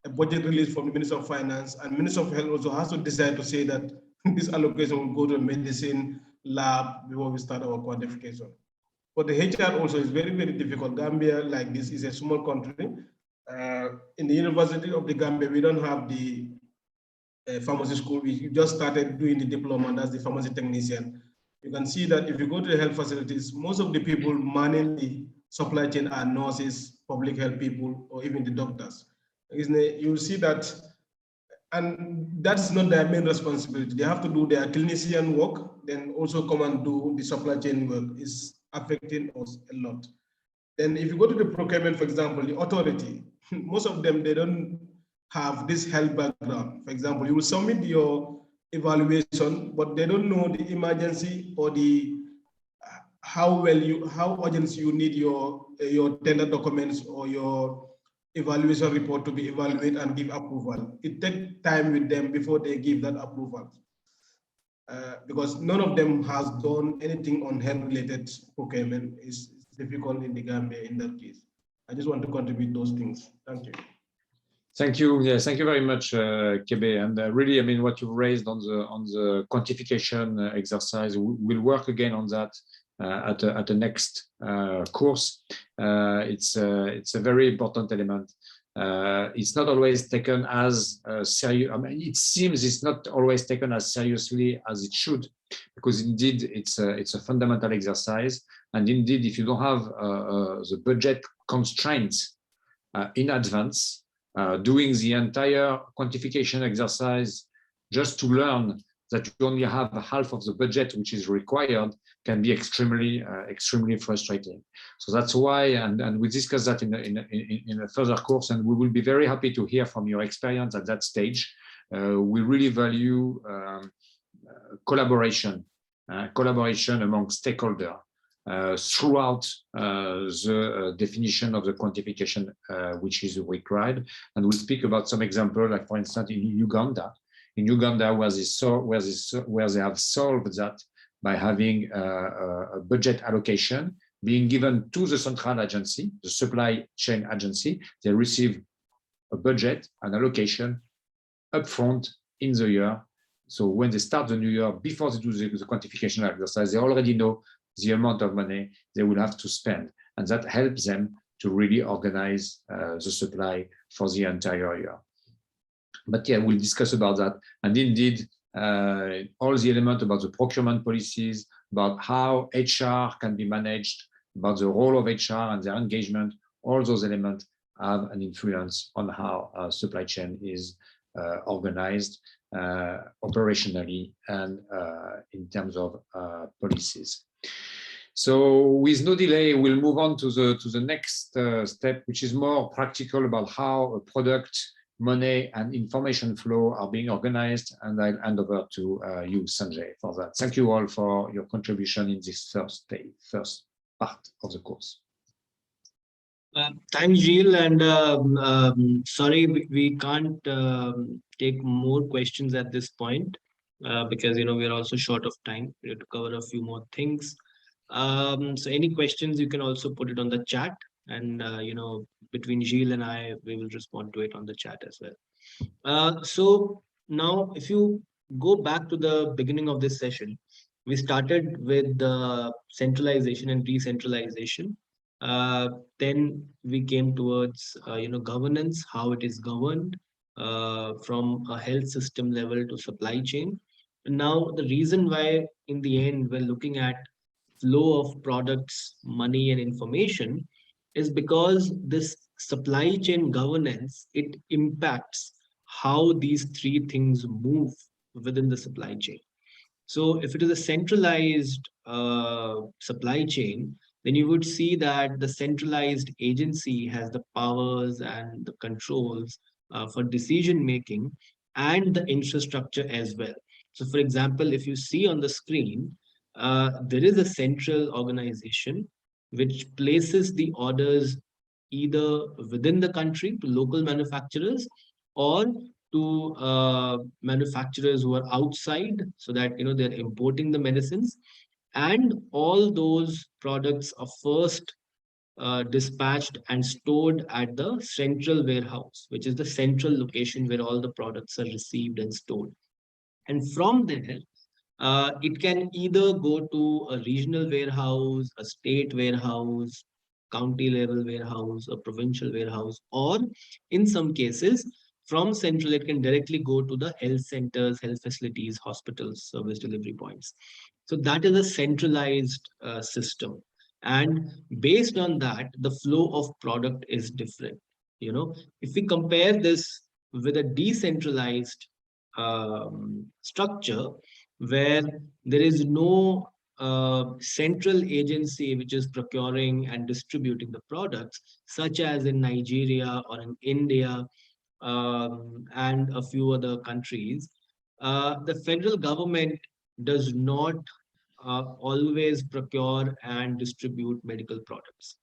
a budget release from the Minister of Finance, and Minister of Health also has to decide to say that this allocation will go to a medicine lab before we start our quantification. For the HR also, it's very, very difficult. Gambia, like this, is a small country. In the University of the Gambia, we don't have the pharmacy school. We just started doing the diploma, and that's the pharmacy technician. You can see that if you go to the health facilities, most of the people manning the supply chain are nurses, public health people, or even the doctors. You'll see that, and that's not their main responsibility. They have to do their clinician work, then also come and do the supply chain work. Is affecting us a lot. Then if you go to the procurement, for example, the authority, most of them, they don't have this health background. For example, you will submit your evaluation, but they don't know the emergency or the how urgent you need your tender documents or your evaluation report to be evaluated and give approval. It takes time with them before they give that approval. Because none of them has done anything on health-related procurement. It's difficult in the Gambia in that case. I just want to contribute those things. Thank you. Thank you. Yes, thank you very much, Kebe. And really, I mean, what you've raised on the quantification exercise, we'll work again on that at the next course. It's a very important element. It's not always taken as serious. I mean, it seems it's not always taken as seriously as it should, because indeed it's a fundamental exercise. And indeed, if you don't have the budget constraints in advance, doing the entire quantification exercise just to learn that you only have half of the budget which is required can be extremely frustrating. So that's why, and we discussed that in a further course, and we will be very happy to hear from your experience at that stage. We really value collaboration among stakeholders throughout the definition of the quantification which is required. And we'll speak about some example, like for instance in Uganda, where they have solved that by having a budget allocation being given to the central agency, the supply chain agency. They receive a budget, an allocation upfront in the year. So when they start the new year, before they do the quantification exercise, they already know the amount of money they will have to spend. And that helps them to really organize the supply for the entire year. But yeah, we'll discuss about that. And indeed, all the elements about the procurement policies, about how HR can be managed, about the role of HR and their engagement, all those elements have an influence on how supply chain is organized operationally and in terms of policies. So with no delay, we'll move on to the next step, which is more practical about how a product, money, and information flow are being organized. And I'll hand over to you, Sanjay, for that. Thank you all for your contribution in this first part of the course. Thanks, Gilles, and sorry, we can't take more questions at this point. because we're also short of time. We have to cover a few more things. So any questions, you can also put it on the chat, and between Gilles and I, we will respond to it on the chat as well. So now, if you go back to the beginning of this session, we started with the centralization and decentralization. Then we came towards governance, how it is governed from a health system level to supply chain. And now the reason why in the end we're looking at flow of products, money, and information is because this supply chain governance, it impacts how these three things move within the supply chain. So if it is a centralized supply chain, then you would see that the centralized agency has the powers and the controls for decision making and the infrastructure as well. So for example, if you see on the screen, there is a central organization which places the orders either within the country to local manufacturers or to manufacturers who are outside, so that they're importing the medicines, and all those products are first dispatched and stored at the central warehouse, which is the central location where all the products are received and stored. And from there, it can either go to a regional warehouse, a state warehouse, county level warehouse, a provincial warehouse, or in some cases, from central, it can directly go to the health centers, health facilities, hospitals, service delivery points. So that is a centralized system. And based on that, the flow of product is different. If we compare this with a decentralized structure, where there is no central agency which is procuring and distributing the products, such as in Nigeria or in India, and a few other countries. The federal government does not always procure and distribute medical products.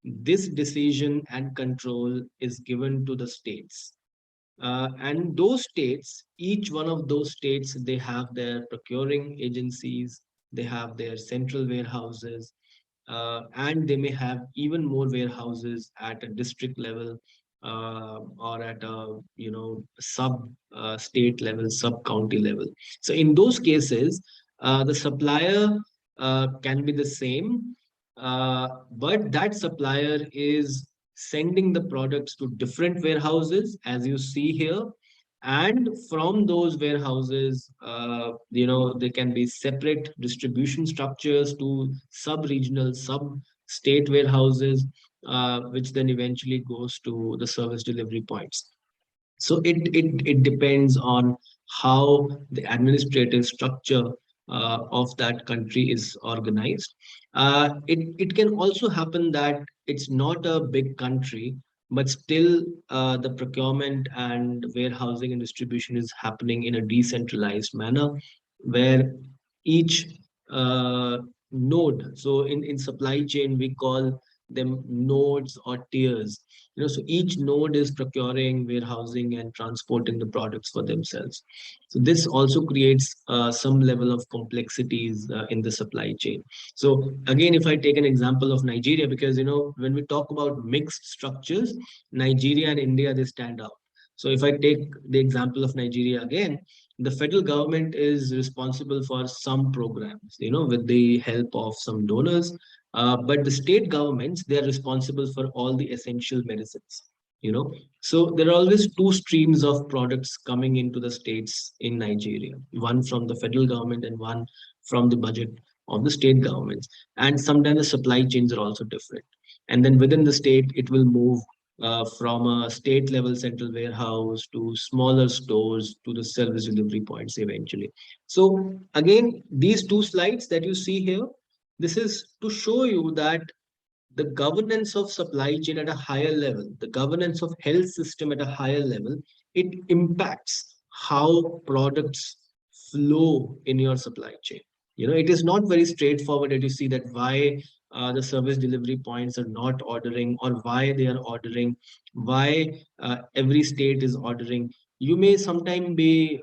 This decision and control is given to the states. And those states, each one of those states, they have their procuring agencies, they have their central warehouses, and they may have even more warehouses at a district level, or at a sub state level, sub county level. So in those cases, the supplier can be the same, but that supplier is sending the products to different warehouses, as you see here. And from those warehouses, there can be separate distribution structures to sub-regional, sub-state warehouses, which then eventually goes to the service delivery points. So it depends on how the administrative structure of that country is organized. It can also happen that it's not a big country, but still the procurement and warehousing and distribution is happening in a decentralized manner, where each node, so in supply chain, we call them nodes or tiers. So each node is procuring, warehousing, and transporting the products for themselves. So this also creates some level of complexities in the supply chain. So again, if I take an example of Nigeria, because when we talk about mixed structures, Nigeria and India, they stand out. So if I take the example of Nigeria again, the federal government is responsible for some programs, with the help of some donors. But the state governments, they are responsible for all the essential medicines. So there are always two streams of products coming into the states in Nigeria, one from the federal government and one from the budget of the state governments. And sometimes the supply chains are also different. And then within the state, it will move from a state level central warehouse to smaller stores to the service delivery points eventually. So again, these two slides that you see here, this is to show you that the governance of supply chain at a higher level, the governance of health system at a higher level, it impacts how products flow in your supply chain. It is not very straightforward that you see that why the service delivery points are not ordering, or why they are ordering, why every state is ordering. you may sometimes be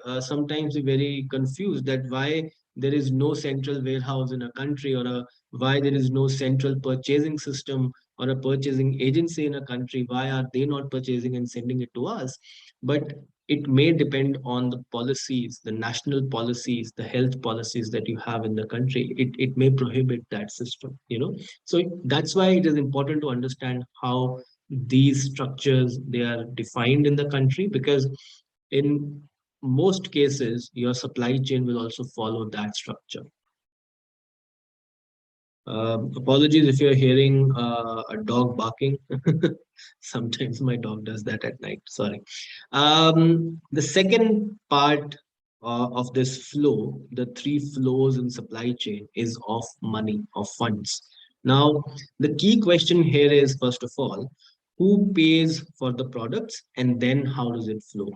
very confused that why there is no central warehouse in a country, or why there is no central purchasing system or a purchasing agency in a country. Why are they not purchasing and sending it to us? But it may depend on the policies, the national policies, the health policies that you have in the country. It may prohibit that system, So that's why it is important to understand how these structures, they are defined in the country, because in most cases, your supply chain will also follow that structure. Apologies if you're hearing a dog barking. Sometimes my dog does that at night. Sorry. The second part of this flow, the three flows in supply chain, is of money, of funds. Now, the key question here is, first of all, who pays for the products, and then how does it flow?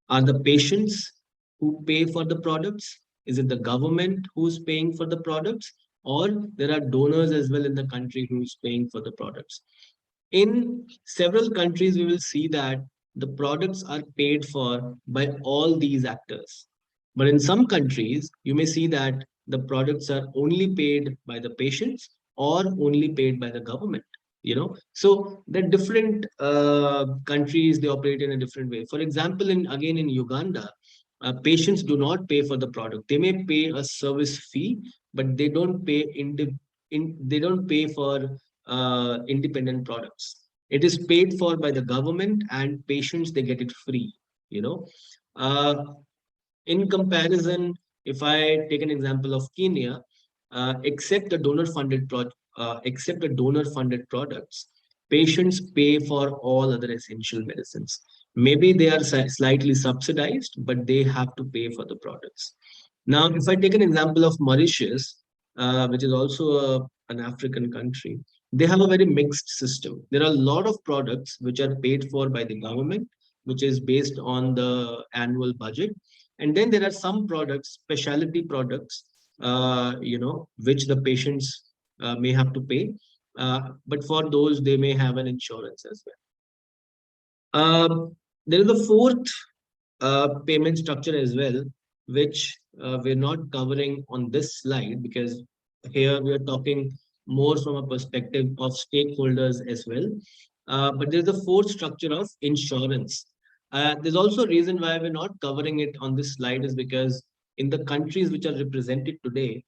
Are the patients who pay for the products? Is it the government who's paying for the products? Or there are donors as well in the country who's paying for the products? In several countries, we will see that the products are paid for by all these actors. But in some countries, you may see that the products are only paid by the patients or only paid by the government. So the different countries, they operate in a different way. For example, in Uganda, patients do not pay for the product. They may pay a service fee, but they don't pay they don't pay for independent products. It is paid for by the government, and patients, they get it free. you know uh, in comparison, if I take an example of Kenya, except the donor funded products, patients pay for all other essential medicines. Maybe they are slightly subsidized, but they have to pay for the products. Now, if I take an example of Mauritius, which is also an African country, they have a very mixed system. There are a lot of products which are paid for by the government, which is based on the annual budget. And then there are some products, specialty products, which the patients may have to pay. But for those, they may have an insurance as well. There is a fourth payment structure as well, which we're not covering on this slide, because here we are talking more from a perspective of stakeholders as well. But there's the fourth structure of insurance. There's also a reason why we're not covering it on this slide, is because in the countries which are represented today,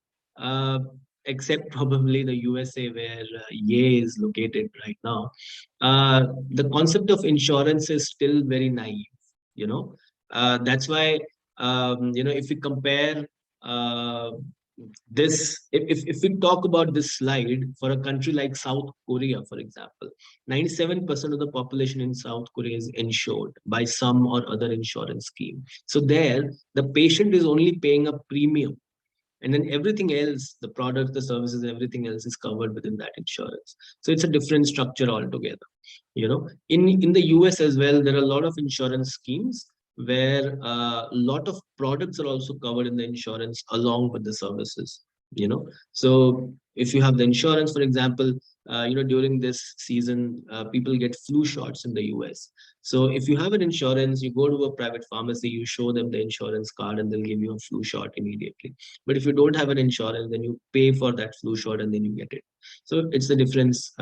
except probably the USA, where Ye is located right now, the concept of insurance is still very naive. That's why, if we compare if we talk about this slide for a country like South Korea, for example, 97% of the population in South Korea is insured by some or other insurance scheme. So there, the patient is only paying a premium, and then everything else, the products, the services, everything else is covered within that insurance. So it's a different structure altogether. In the US as well, there are a lot of insurance schemes where a lot of products are also covered in the insurance along with the services. So if you have the insurance, for example, during this season, people get flu shots in the US. So if you have an insurance, you go to a private pharmacy, you show them the insurance card, and they'll give you a flu shot immediately. But if you don't have an insurance, then you pay for that flu shot and then you get it. So it's the difference,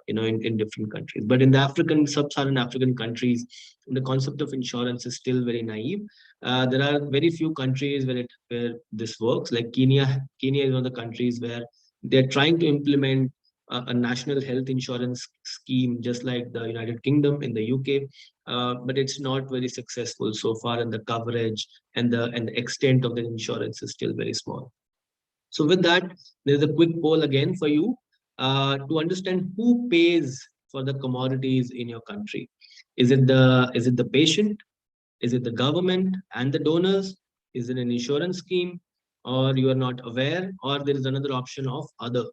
in different countries. But in the sub-Saharan African countries, the concept of insurance is still very naive. There are very few countries where this works. Like Kenya is one of the countries where they're trying to implement a national health insurance scheme, just like the United Kingdom in the UK, but it's not very successful so far, and the coverage and the extent of the insurance is still very small. So with that, there's a quick poll again for you to understand who pays for the commodities in your country. Is it the patient? Is it the government and the donors? Is it an insurance scheme? Or you are not aware? Or there is another option of other?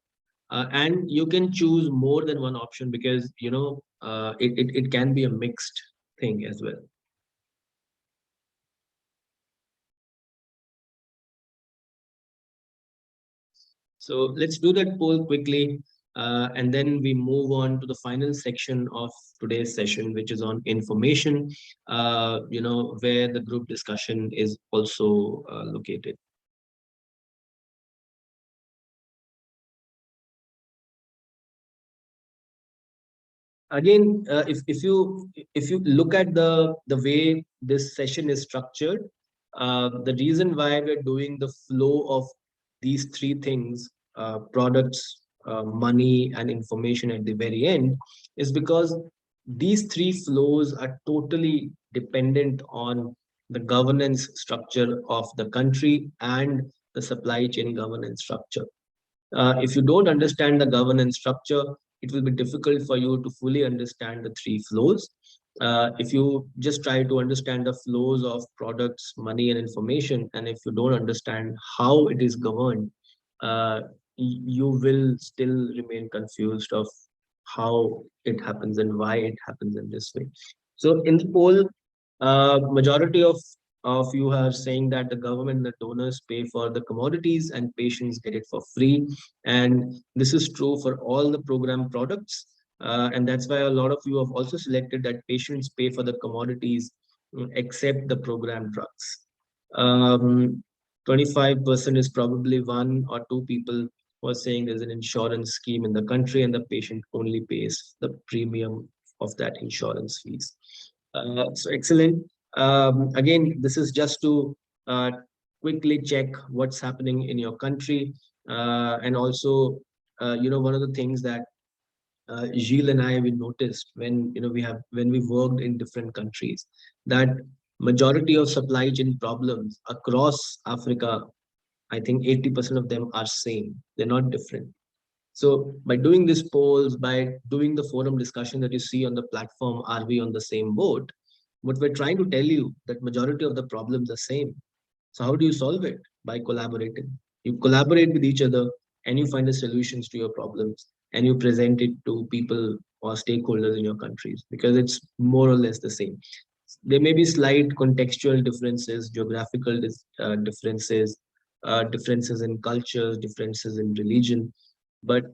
And you can choose more than one option, because it can be a mixed thing as well. So let's do that poll quickly. And then we move on to the final section of today's session, which is on information, where the group discussion is also located. Again, if you look at the way this session is structured, the reason why we're doing the flow of these three things, products, money, and information at the very end, is because these three flows are totally dependent on the governance structure of the country and the supply chain governance structure. If you don't understand the governance structure, it will be difficult for you to fully understand the three flows. If you just try to understand the flows of products, money, and information, and if you don't understand how it is governed, you will still remain confused of how it happens and why it happens in this way. So in the poll, majority of you are saying that the government and the donors pay for the commodities and patients get it for free. And this is true for all the program products. And that's why a lot of you have also selected that patients pay for the commodities except the program drugs. 25% is probably one or two people who are saying there's an insurance scheme in the country and the patient only pays the premium of that insurance fees. So excellent. Again, this is just to quickly check what's happening in your country. And also, one of the things that Gilles and I we noticed when when we worked in different countries, that majority of supply chain problems across Africa, I think 80% of them are same. They're not different. So by doing these polls, by doing the forum discussion that you see on the platform, are we on the same boat? What we're trying to tell you that majority of the problems are same. So how do you solve it? By collaborating. You collaborate with each other and you find the solutions to your problems and you present it to people or stakeholders in your countries because it's more or less the same. There may be slight contextual differences, geographical differences, differences in cultures, differences in religion, but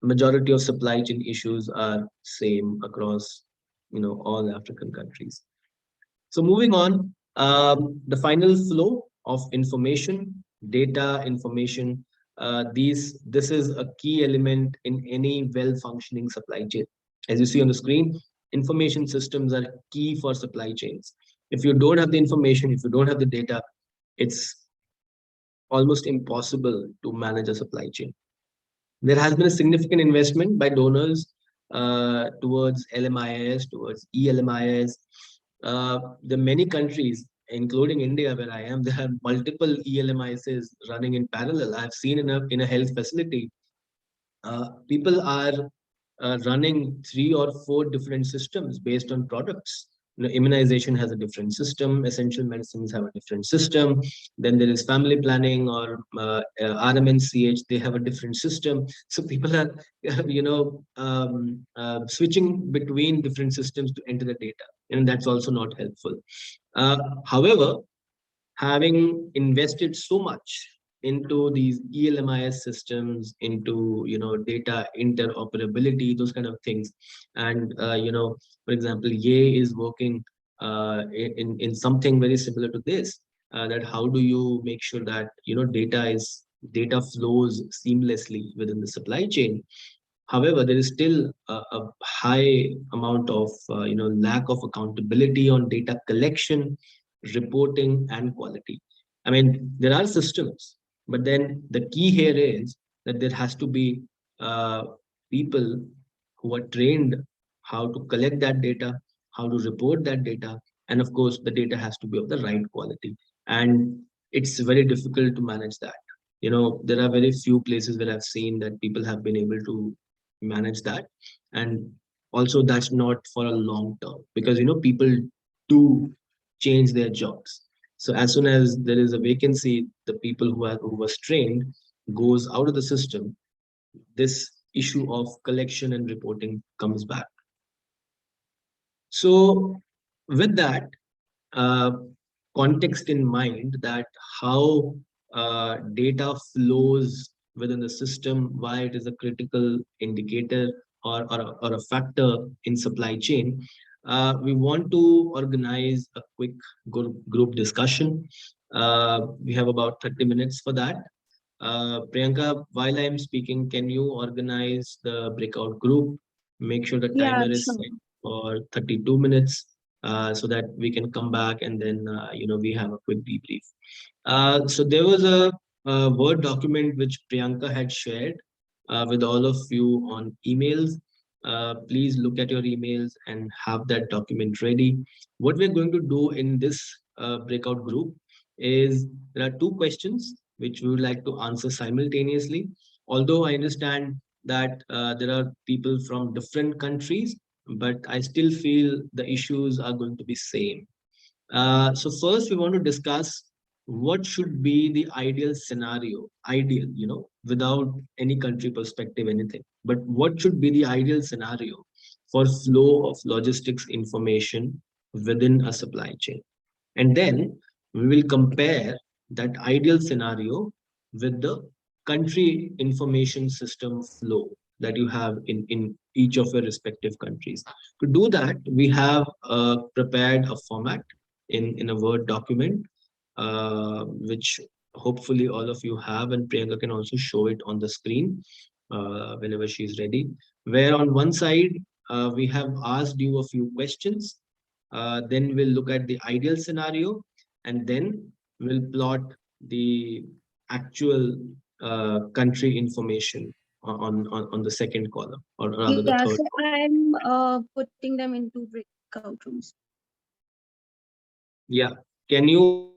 majority of supply chain issues are same across all African countries. So moving on, the final flow of information, data, information. This is a key element in any well-functioning supply chain. As you see on the screen, information systems are key for supply chains. If you don't have the information, if you don't have the data, it's almost impossible to manage a supply chain. There has been a significant investment by donors towards LMIS, towards ELMIS. The many countries, including India, where I am, there are multiple ELMISs running in parallel. I've seen in a health facility, people are running 3 or 4 different systems based on products. Immunization has a different system, essential medicines have a different system, then there is family planning or RMNCH, they have a different system. So people are switching between different systems to enter the data, and that's also not helpful. However, having invested so much into these ELMIS systems, into data interoperability, those kind of things, and for example, Ye is working in something very similar to this. That how do you make sure that data flows seamlessly within the supply chain? However, there is still a high amount of lack of accountability on data collection, reporting, and quality. I mean, there are systems, but then the key here is that there has to be people who are trained how to collect that data, how to report that data, and of course, the data has to be of the right quality. And it's very difficult to manage that. There are very few places where I've seen that people have been able to manage that, and also that's not for a long term, because people do change their jobs. So as soon as there is a vacancy, the people who was trained goes out of the system, this issue of collection and reporting comes back. So with that context in mind, that how data flows within the system, why it is a critical indicator or a factor in supply chain. We want to organize a quick group discussion. We have about 30 minutes for that. Priyanka, while I am speaking, can you organize the breakout group? Make sure the Yeah, timer is sure. set for 32 minutes so that we can come back and then we have a quick debrief. So there was a Word document which Priyanka had shared with all of you on emails. Please look at your emails and have that document ready. What we're going to do in this breakout group is there are two questions which we would like to answer simultaneously. Although I understand that there are people from different countries, but I still feel the issues are going to be same. So first we want to discuss what should be the ideal scenario, ideal, without any country perspective, anything, but what should be the ideal scenario for flow of logistics information within a supply chain. And then we will compare that ideal scenario with the country information system flow that you have in each of your respective countries. To do that, we have prepared a format in a Word document, which hopefully all of you have, and Priyanka can also show it on the screen whenever she's ready. Where on one side, we have asked you a few questions. Then we'll look at the ideal scenario, and then we'll plot the actual country information on the second column, or rather the Yeah, third. so I'm putting them into breakout rooms. Yeah. Can you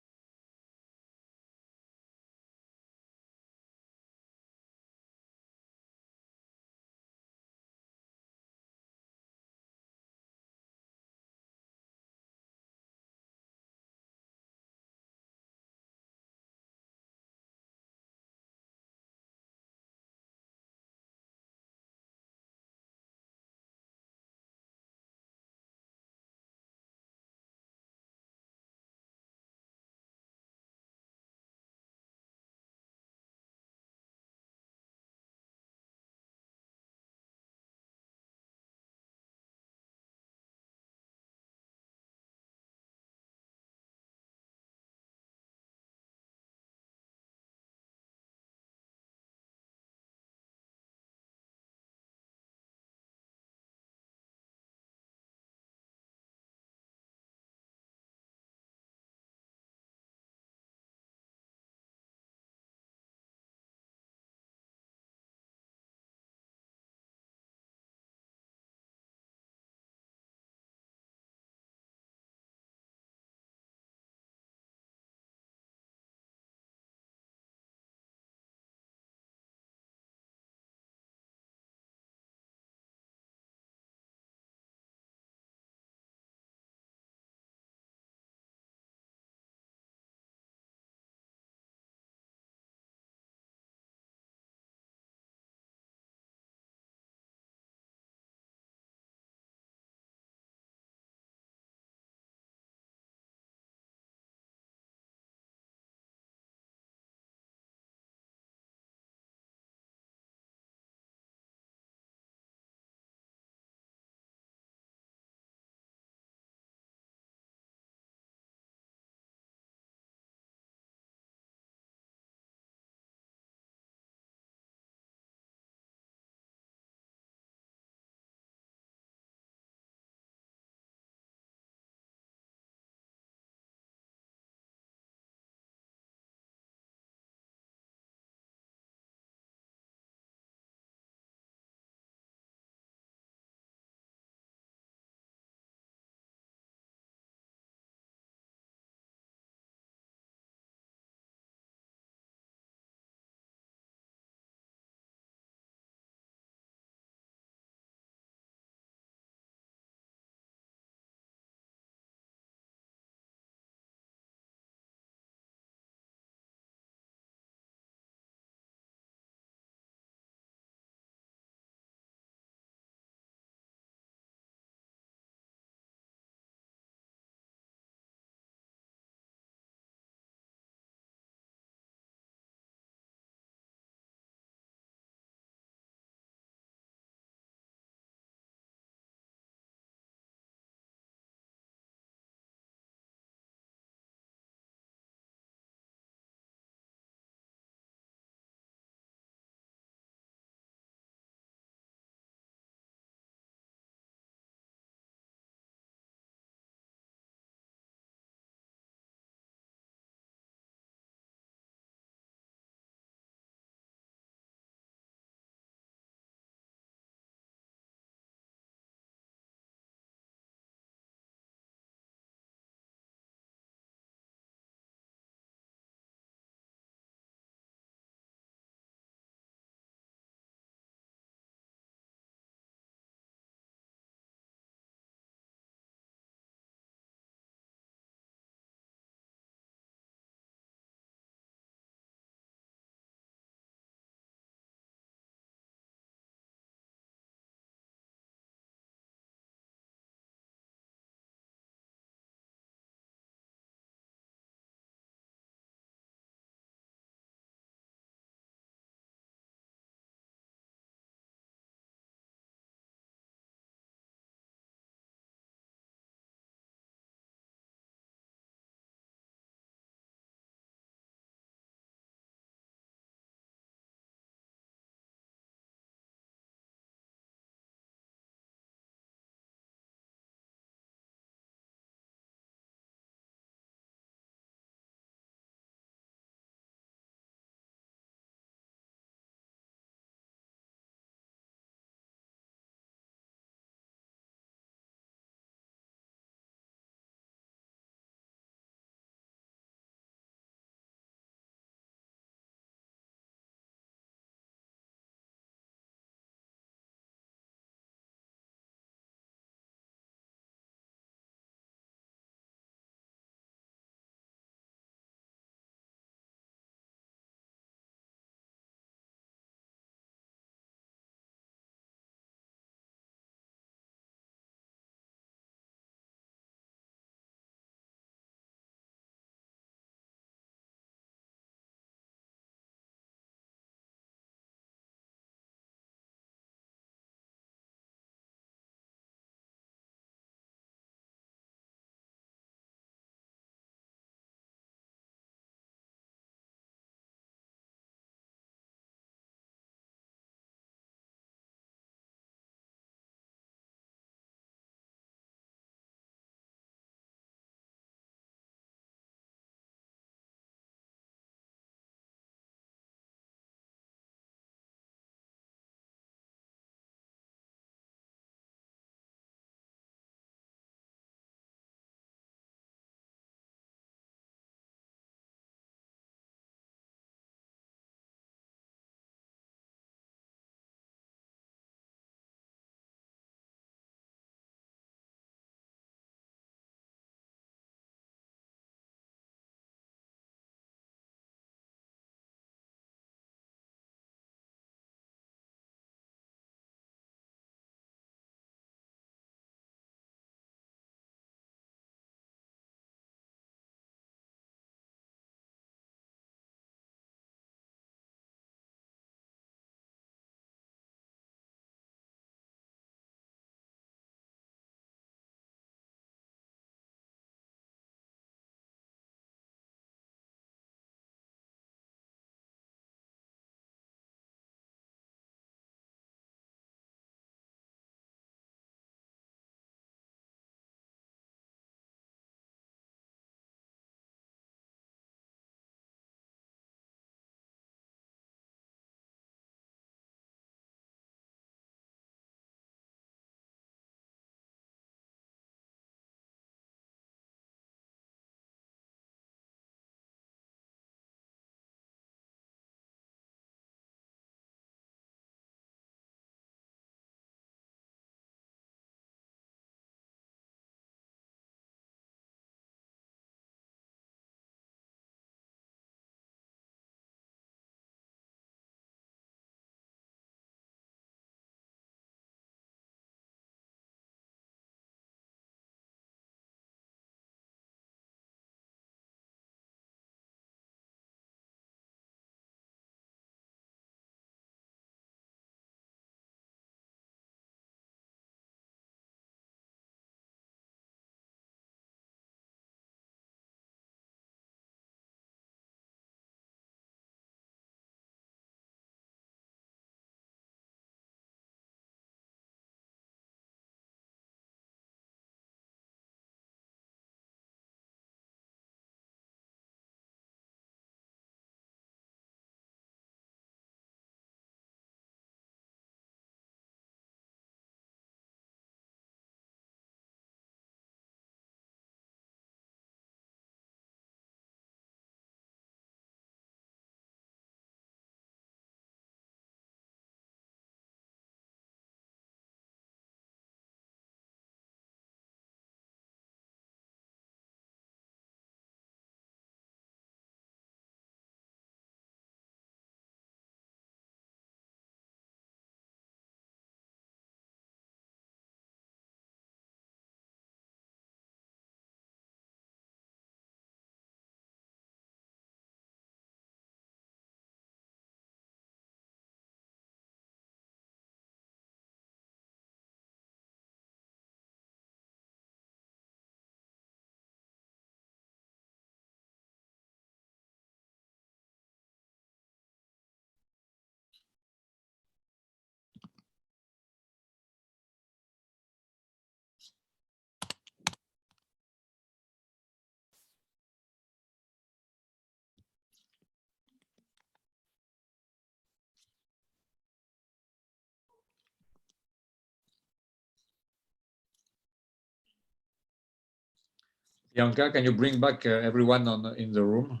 Bianca, can you bring back everyone in the room?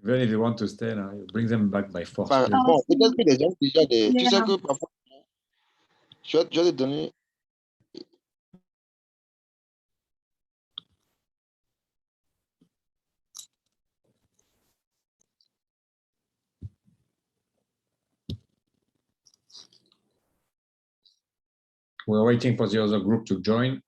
Even if you want to stay now, you bring them back by force. Enfin, bon, peut-être que les gens déjà des. Tu sais que parfois, je vais te donner. We're waiting for the other group to join.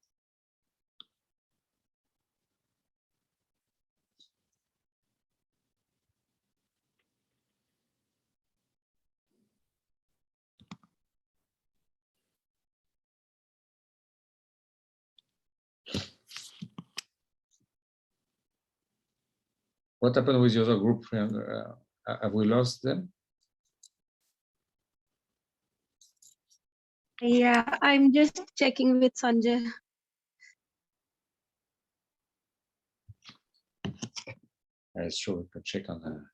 What happened with the other group? Have we lost them? Yeah, I'm just checking with Sanjay. Sure, we can check on her.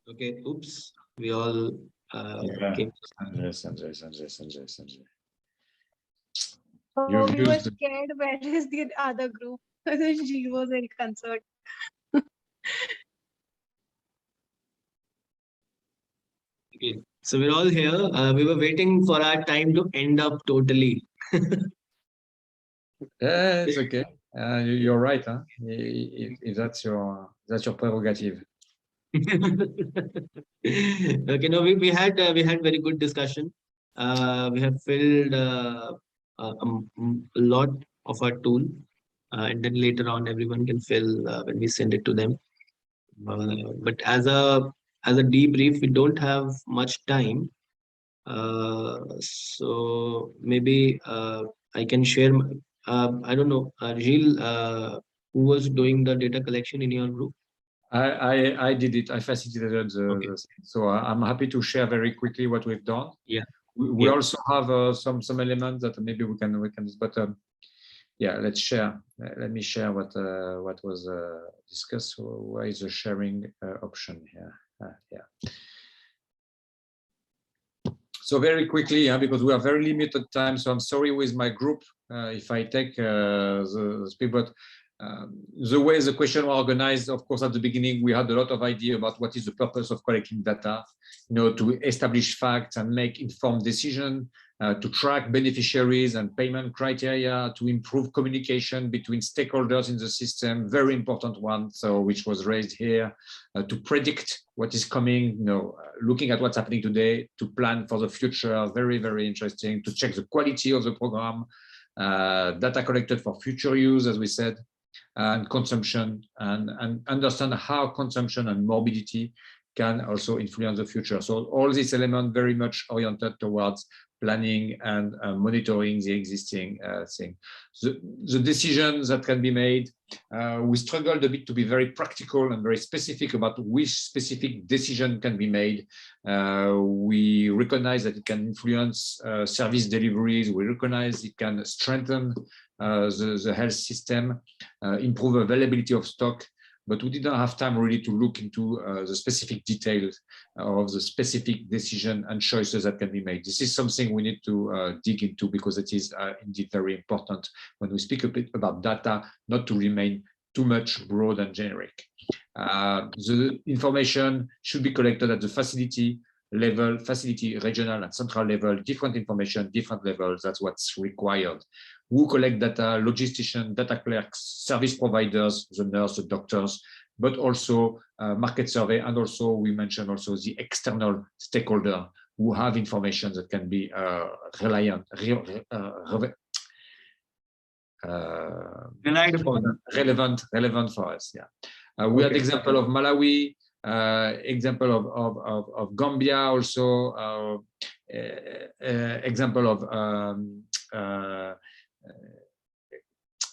Okay, oops, we all came. Sanjay. Oh, we were scared. Where is the other group? She was very concerned. Okay, so we're all here. We were waiting for our time to end up totally. Yeah, it's okay. You're right, huh? If that's your prerogative. Okay, no, we had very good discussion. We have filled a lot of our tool, and then later on everyone can fill when we send it to them. But as a debrief, we don't have much time. So maybe I can share. I don't know, Gilles, who was doing the data collection in your group? I did it. I facilitated so I'm happy to share very quickly what we've done. Yeah. We also have some elements that maybe we can but yeah, let's share. Let me share what was discussed. So where is the sharing option here? Yeah. So very quickly, because we have very limited time, so I'm sorry with my group if I take the speak, but the way the question was organized, of course, at the beginning, we had a lot of idea about what is the purpose of collecting data, to establish facts and make informed decisions, to track beneficiaries and payment criteria, to improve communication between stakeholders in the system, very important one, so which was raised here, to predict what is coming, looking at what's happening today, to plan for the future, very, very interesting, to check the quality of the program, data collected for future use, as we said, and consumption, and understand how consumption and morbidity can also influence the future. So all these elements very much oriented towards planning and monitoring the existing thing. The decisions that can be made, we struggled a bit to be very practical and very specific about which specific decision can be made. We recognize that it can influence service deliveries. We recognize it can strengthen the health system, improve availability of stock, but we didn't have time really to look into the specific details of the specific decision and choices that can be made. This is something we need to dig into, because it is indeed very important when we speak a bit about data, not to remain too much broad and generic. The information should be collected at the facility level, facility, regional and central level, different information, different levels. That's what's required. Who collect data? Logistician, data clerks, service providers, the nurse, the doctors, but also market survey. And also we mentioned also the external stakeholder who have information that can be relevant for us. Yeah. We had example of Malawi, example of Gambia, also example of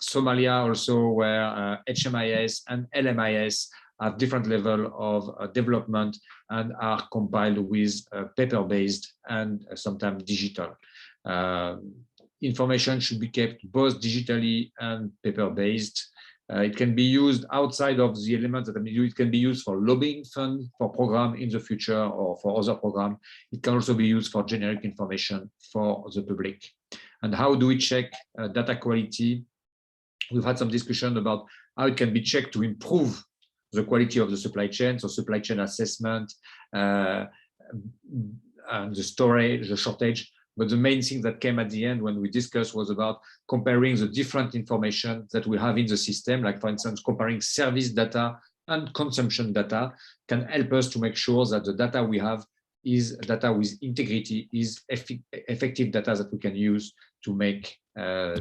Somalia, also, where HMIS and LMIS have different level of development and are compiled with paper-based and sometimes digital. Information should be kept both digitally and paper-based. It can be used outside of the elements that it can be used for lobbying fund for program in the future or for other program. It can also be used for generic information for the public. And how do we check data quality? We've had some discussion about how it can be checked to improve the quality of the supply chain, so supply chain assessment, and the storage, the shortage. But the main thing that came at the end when we discussed was about comparing the different information that we have in the system, like for instance, comparing service data and consumption data can help us to make sure that the data we have is data with integrity, is effective data that we can use to make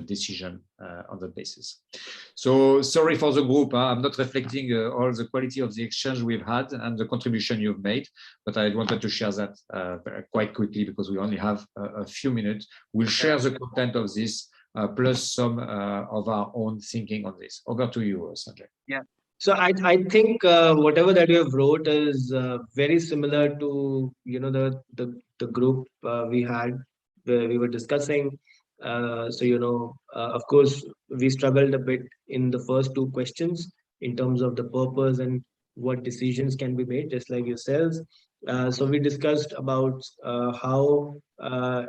decision on that basis. So sorry for the group, I'm not reflecting all the quality of the exchange we've had and the contribution you've made, but I wanted to share that quite quickly because we only have a few minutes. We'll share the content of this plus some of our own thinking on this. Over to you, Sanjay. Yeah. So I think whatever that you have wrote is very similar to the group we had where we were discussing. Of course, we struggled a bit in the first two questions in terms of the purpose and what decisions can be made, just like yourselves. So we discussed about how,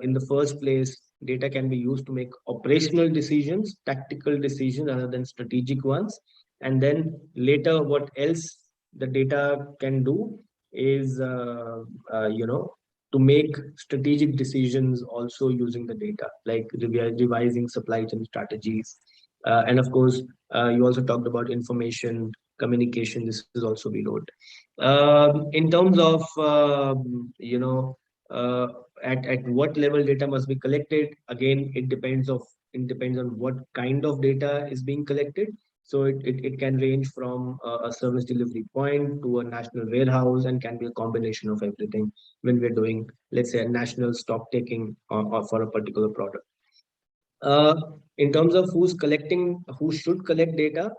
in the first place, data can be used to make operational decisions, tactical decisions, rather than strategic ones. And then later, what else the data can do is, to make strategic decisions also using the data, like revising supply chain strategies. And of course, you also talked about information communication. This is also below. In terms of, at what level data must be collected, again, it depends on what kind of data is being collected. So it can range from a service delivery point to a national warehouse and can be a combination of everything when we're doing, let's say, a national stock taking or for a particular product. In terms of who should collect data,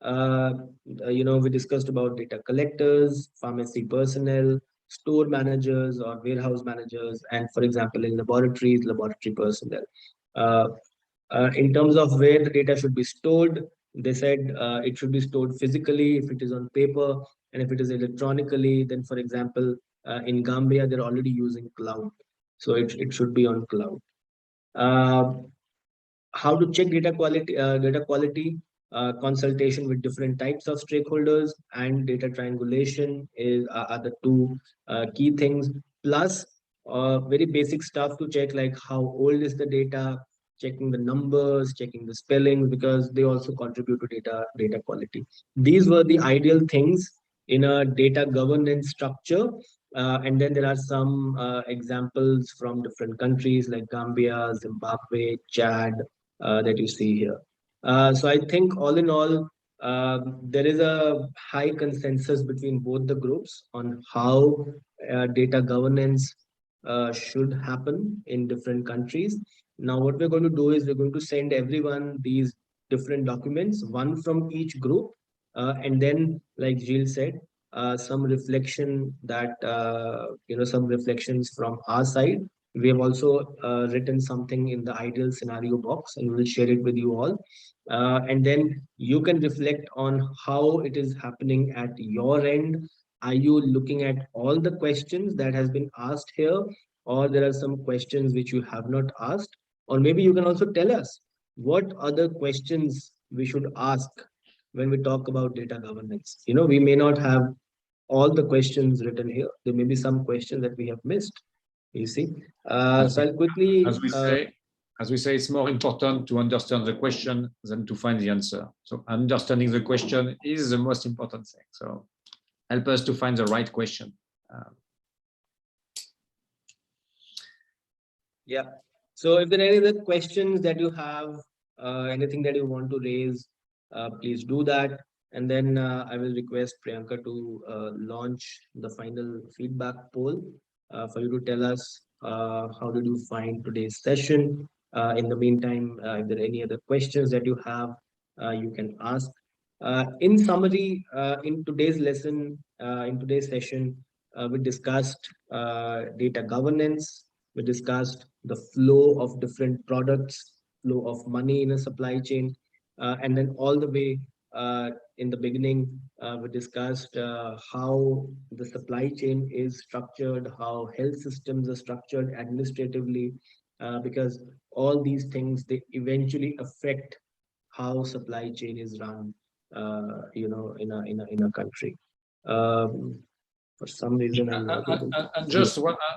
we discussed about data collectors, pharmacy personnel, store managers or warehouse managers, and for example, in laboratories, laboratory personnel. In terms of where the data should be stored, they said it should be stored physically if it is on paper, and if it is electronically, then for example, in Gambia, they're already using cloud. So it should be on cloud. How to check data quality, consultation with different types of stakeholders and data triangulation are the two key things, plus very basic stuff to check, like how old is the data, checking the numbers, checking the spellings, because they also contribute to data quality. These were the ideal things in a data governance structure. And then there are some examples from different countries like Gambia, Zimbabwe, Chad, that you see here. So I think all in all, there is a high consensus between both the groups on how data governance should happen in different countries. Now, what we're going to do is we're going to send everyone these different documents, one from each group, and then, like Jill said, some reflection that some reflections from our side. We have also written something in the ideal scenario box, and we'll share it with you all. And then you can reflect on how it is happening at your end. Are you looking at all the questions that has been asked here, or there are some questions which you have not asked? Or maybe you can also tell us what other questions we should ask when we talk about data governance. We may not have all the questions written here. There may be some questions that we have missed. You see, so I'll quickly. As we say, it's more important to understand the question than to find the answer. So understanding the question is the most important thing. So help us to find the right question. Yeah. So if there are any other questions that you have, anything that you want to raise, please do that. And then I will request Priyanka to launch the final feedback poll for you to tell us how did you find today's session. In the meantime, if there are any other questions that you have, you can ask. In summary, in today's lesson, in today's session, we discussed data governance. We discussed the flow of different products, flow of money in a supply chain, and then all the way in the beginning, we discussed how the supply chain is structured, how health systems are structured administratively, because all these things, they eventually affect how supply chain is run, in a country. For some reason, I'm not able to.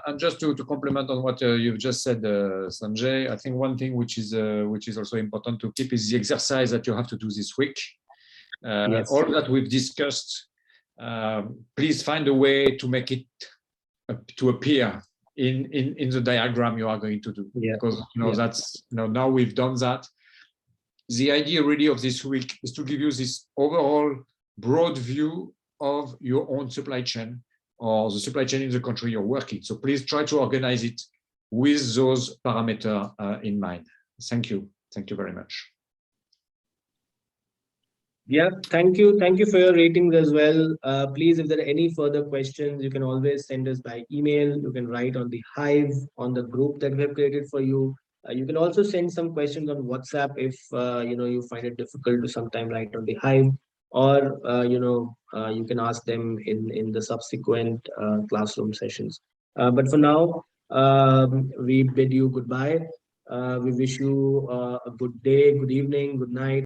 And just to complement on what you've just said, Sanjay, I think one thing which is also important to keep is the exercise that you have to do this week. Yes. All that we've discussed, please find a way to make it to appear in the diagram you are going to do. Yeah. Because Yeah. that's now we've done that. The idea really of this week is to give you this overall broad view of your own supply chain or the supply chain in the country you're working. So please try to organize it with those parameters in mind. Thank you. Thank you very much. Yeah, thank you. Thank you for your ratings as well. Please, if there are any further questions, you can always send us by email. You can write on the Hive, on the group that we have created for you. You can also send some questions on WhatsApp if you find it difficult to sometime write on the Hive, or you can ask them in the subsequent classroom sessions. But for now, we bid you goodbye. We wish you a good day, good evening, good night.